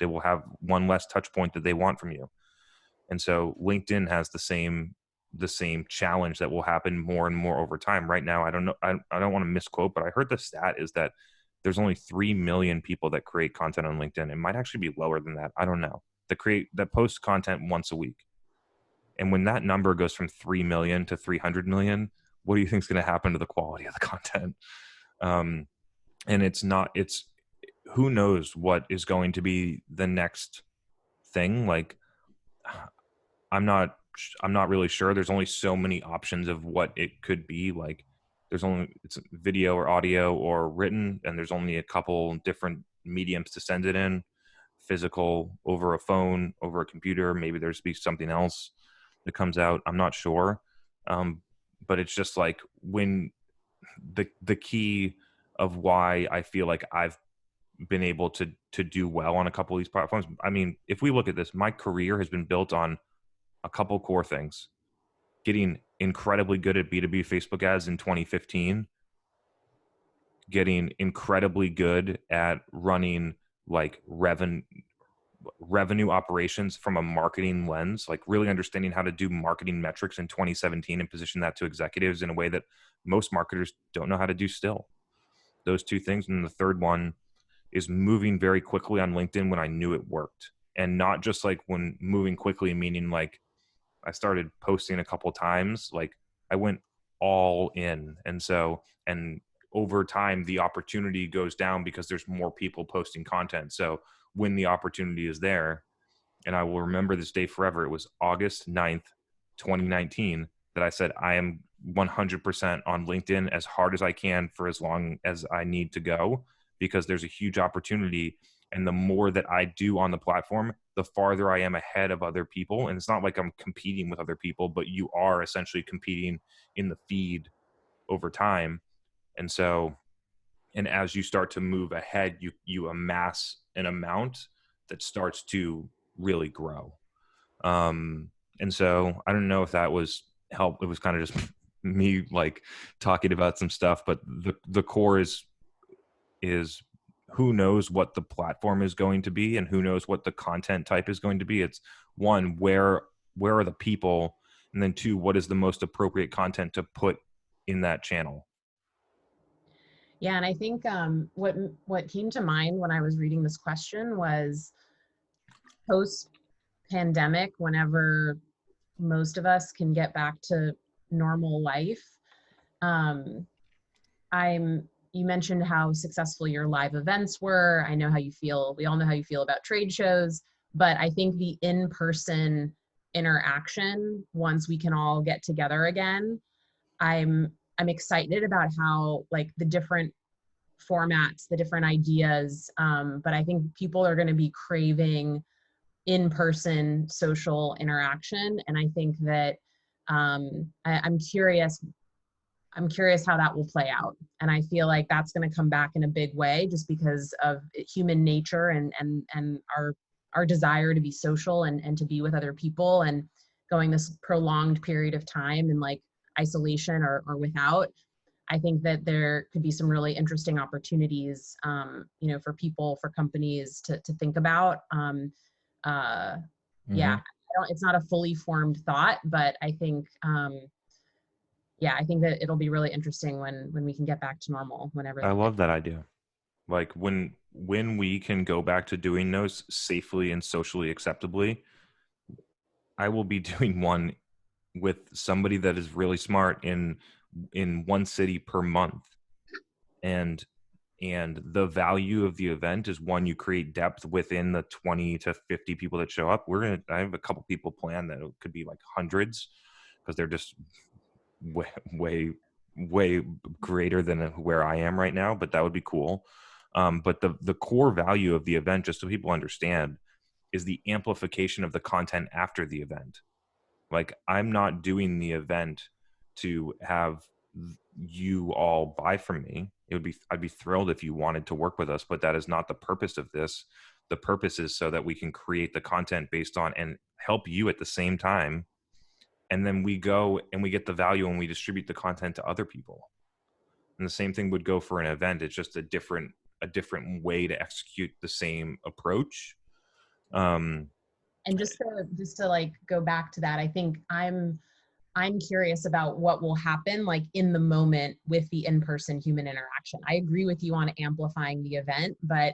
[SPEAKER 1] will have one less touch point that they want from you. And so LinkedIn has the same challenge that will happen more and more over time. Right now, I don't know, I don't want to misquote, but I heard the stat is that there's only 3 million people that create content on LinkedIn. It might actually be lower than that. I don't know. That post content once a week. And when that number goes from 3 million to 300 million, what do you think is going to happen to the quality of the content? And it's who knows what is going to be the next thing. Like, I'm not really sure. There's only so many options of what it could be. Like, it's video or audio or written, and there's only a couple different mediums to send it in. Physical, over a phone, over a computer. Maybe there's be something else that comes out. I'm not sure. But it's just like, when the key of why I feel like I've been able to do well on a couple of these platforms. I mean, if we look at this, my career has been built on a couple core things: getting incredibly good at B2B Facebook ads in 2015, getting incredibly good at running like revenue operations from a marketing lens, like really understanding how to do marketing metrics in 2017 and position that to executives in a way that most marketers don't know how to do still. Those two things. And the third one is moving very quickly on LinkedIn when I knew it worked. And not just like when moving quickly, meaning like I started posting a couple times, like I went all in. And over time, the opportunity goes down because there's more people posting content. So when the opportunity is there, and I will remember this day forever, it was August 9th, 2019, that I said, I am 100% on LinkedIn as hard as I can for as long as I need to go, because there's a huge opportunity. And the more that I do on the platform, the farther I am ahead of other people. And it's not like I'm competing with other people, but you are essentially competing in the feed over time. And so, and as you start to move ahead, you amass an amount that starts to really grow. And so I don't know if that was help. It was kind of just me like talking about some stuff, but the core is who knows what the platform is going to be and who knows what the content type is going to be. It's one, where are the people? And then two, what is the most appropriate content to put in that channel?
[SPEAKER 2] Yeah, and I think what came to mind when I was reading this question was post-pandemic, whenever most of us can get back to normal life. You mentioned how successful your live events were. I know how you feel. We all know how you feel about trade shows, but I think the in-person interaction, once we can all get together again, I'm excited about how like the different formats, the different ideas, but I think people are going to be craving in-person social interaction, and I think that I'm curious how that will play out, and I feel like that's going to come back in a big way, just because of human nature and our desire to be social and to be with other people, and going this prolonged period of time in like isolation or without. I think that there could be some really interesting opportunities, for people, for companies to think about. Yeah, it's not a fully formed thought, but I think, I think that it'll be really interesting when we can get back to normal, whenever.
[SPEAKER 1] I love that idea. Like when we can go back to doing those safely and socially acceptably, I will be doing one with somebody that is really smart in one city per month. And the value of the event is, one, you create depth within the 20 to 50 people that show up. I have a couple people planned that it could be like hundreds, because they're just way greater than where I am right now, but that would be cool. But the core value of the event, just so people understand, is the amplification of the content after the event. Like, I'm not doing the event to have you all buy from me. I'd be thrilled if you wanted to work with us, but that is not the purpose of this. The purpose is so that we can create the content based on and help you at the same time. And then we go and we get the value and we distribute the content to other people. And the same thing would go for an event. It's just a different way to execute the same approach.
[SPEAKER 2] And just to like go back to that, I think I'm curious about what will happen like in the moment with the in-person human interaction. I agree with you on amplifying the event, but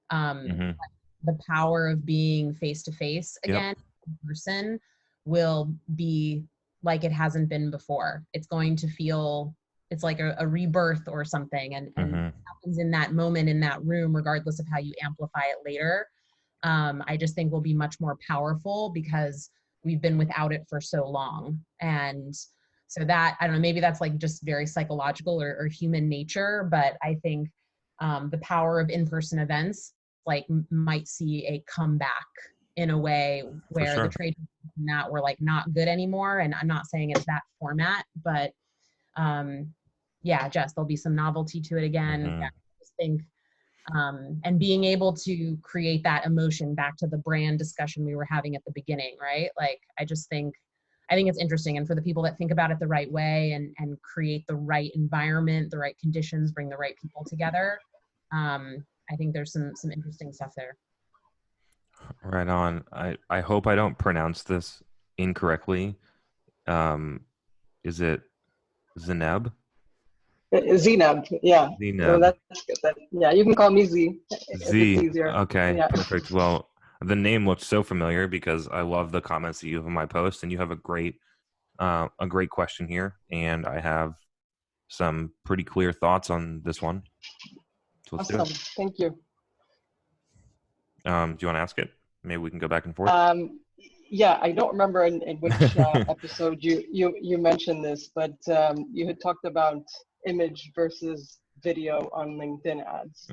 [SPEAKER 2] the power of being face-to-face again, in person, will be like it hasn't been before. It's going to feel, it's like a rebirth or something, and it happens in that moment, in that room, regardless of how you amplify it later. I just think will be much more powerful because we've been without it for so long. And so that, I don't know, maybe that's like just very psychological or human nature, but I think the power of in-person events like might see a comeback in a way where the trade that were like not good anymore. And I'm not saying it's that format, but Jess, there'll be some novelty to it again. I just think, and being able to create that emotion, back to the brand discussion we were having at the beginning, right? Like, I think it's interesting. And for the people that think about it the right way and create the right environment, the right conditions, bring the right people together, I think there's some interesting stuff there.
[SPEAKER 1] Right on. I hope I don't pronounce this incorrectly. Is it Zeneb?
[SPEAKER 9] Zenab, yeah. Well,
[SPEAKER 1] Zeneb.
[SPEAKER 9] that's good. Yeah, you can call me Z if it's
[SPEAKER 1] Z.
[SPEAKER 9] easier.
[SPEAKER 1] Okay,
[SPEAKER 9] Yeah.
[SPEAKER 1] perfect. Well, the name looks so familiar because I love the comments that you have on my post, and you have a great question here, and I have some pretty clear thoughts on this one. So let's do
[SPEAKER 9] Awesome.
[SPEAKER 1] it.
[SPEAKER 9] Thank you.
[SPEAKER 1] Do you want to ask it? Maybe we can go back and forth.
[SPEAKER 9] Yeah, I don't remember in which episode you mentioned this, but you had talked about image versus video on LinkedIn ads.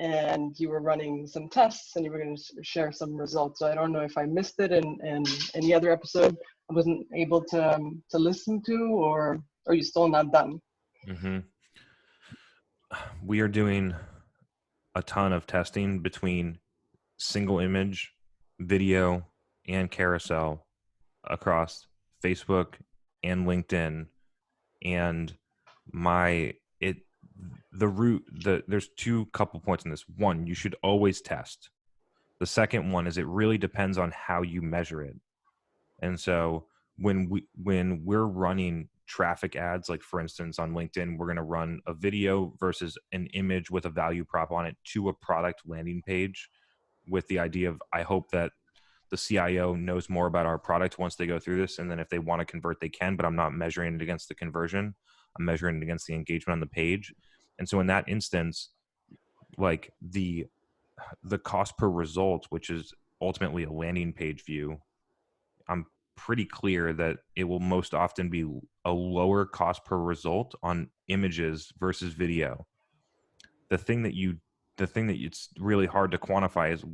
[SPEAKER 9] And you were running some tests and you were going to share some results. So I don't know if I missed it in any other episode I wasn't able to listen to, or are you still not done?
[SPEAKER 1] We are doing a ton of testing between single image, video, and carousel across Facebook and LinkedIn. And there's two couple points in this. One, you should always test. The second one is it really depends on how you measure it. And so when we're running traffic ads, like for instance on LinkedIn, we're going to run a video versus an image with a value prop on it to a product landing page, with the idea of, I hope that the CIO knows more about our product once they go through this, and then if they want to convert, they can, but I'm not measuring it against the conversion. I'm measuring it against the engagement on the page. And so in that instance, like the cost per result, which is ultimately a landing page view, I'm pretty clear that it will most often be a lower cost per result on images versus video. The thing that it's really hard to quantify is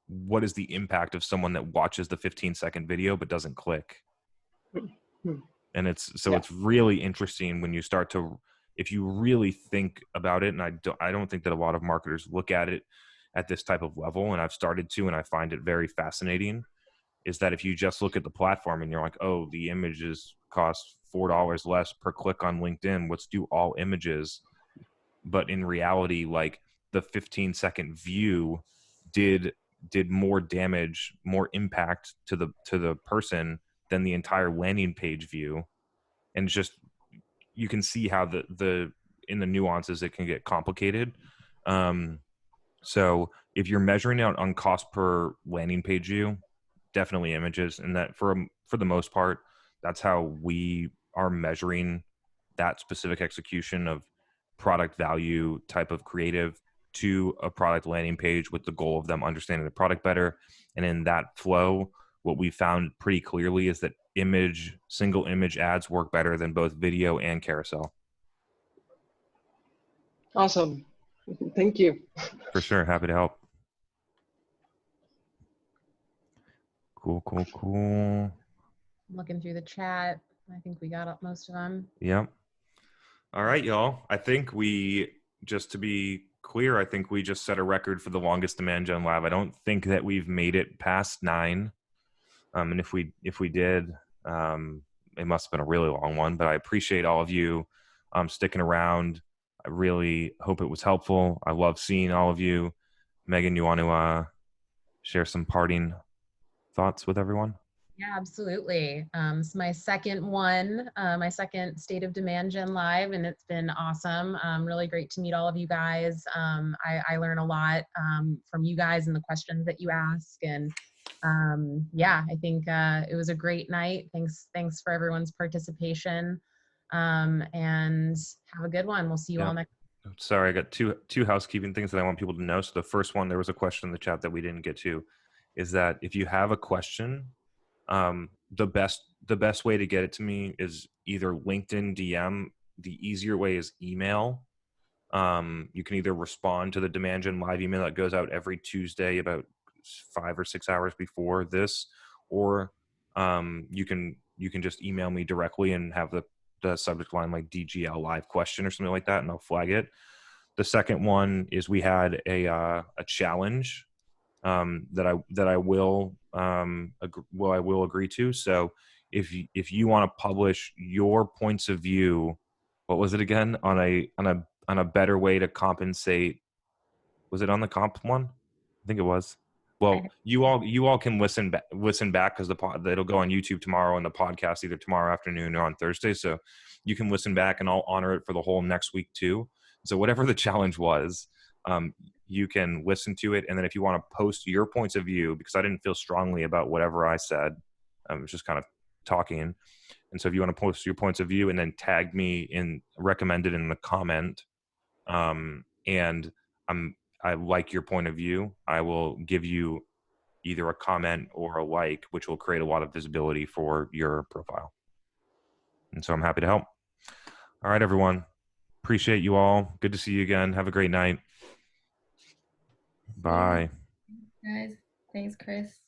[SPEAKER 1] what is the impact of someone that watches the 15-second video but doesn't click. And it's really interesting when you start to, if you really think about it, and I don't think that a lot of marketers look at it at this type of level, and I've started to, and I find it very fascinating, is that if you just look at the platform and you're like, oh, the images cost $4 less per click on LinkedIn, let's do all images. But in reality, like the 15-second view did more damage, more impact to the person than the entire landing page view. And it's just, you can see how the in the nuances it can get complicated. So if you're measuring out on cost per landing page view, definitely images. And that for the most part, that's how we are measuring that specific execution of product value type of creative to a product landing page, with the goal of them understanding the product better. And in that flow, what we found pretty clearly is that single image ads work better than both video and carousel.
[SPEAKER 9] Awesome. Thank you.
[SPEAKER 1] For sure. Happy to help. Cool.
[SPEAKER 2] Looking through the chat. I think we got up most of them.
[SPEAKER 1] Yep. All right, y'all. I think just to be clear, I think we just set a record for the longest demand gen live. I don't think that we've made it past 9. And if we did, it must have been a really long one, but I appreciate all of you sticking around. I really hope it was helpful. I love seeing all of you. Megan, you want to share some parting thoughts with everyone?
[SPEAKER 2] Yeah, absolutely. It's my second one, my second State of Demand Gen Live, and it's been awesome. Really great to meet all of you guys. I learn a lot from you guys and the questions that you ask. And yeah, I think it was a great night. Thanks for everyone's participation. And have a good one. We'll see you all next.
[SPEAKER 1] Sorry, I got two housekeeping things that I want people to know. So the first one, there was a question in the chat that we didn't get to, is that if you have a question, the best way to get it to me is either LinkedIn DM. The easier way is email. You can either respond to the Demand Gen Live email that goes out every Tuesday about 5 or 6 hours before this, or you can just email me directly and have the subject line like DGL live question or something like that, and I'll flag it. The second one is we had a challenge that I will agree to. So if you want to publish your points of view, what was it again, on a better way to compensate? Was it on the comp one? I think it was. Well, you all can listen back because it'll go on YouTube tomorrow and the podcast either tomorrow afternoon or on Thursday. So you can listen back and I'll honor it for the whole next week too. So whatever the challenge was, you can listen to it. And then if you want to post your points of view, because I didn't feel strongly about whatever I said, I was just kind of talking. And so if you want to post your points of view and then tag me recommend it in the comment, and I like your point of view, I will give you either a comment or a like, which will create a lot of visibility for your profile. And so I'm happy to help. All right, everyone. Appreciate you all. Good to see you again. Have a great night. Bye.
[SPEAKER 8] Guys, thanks, Chris.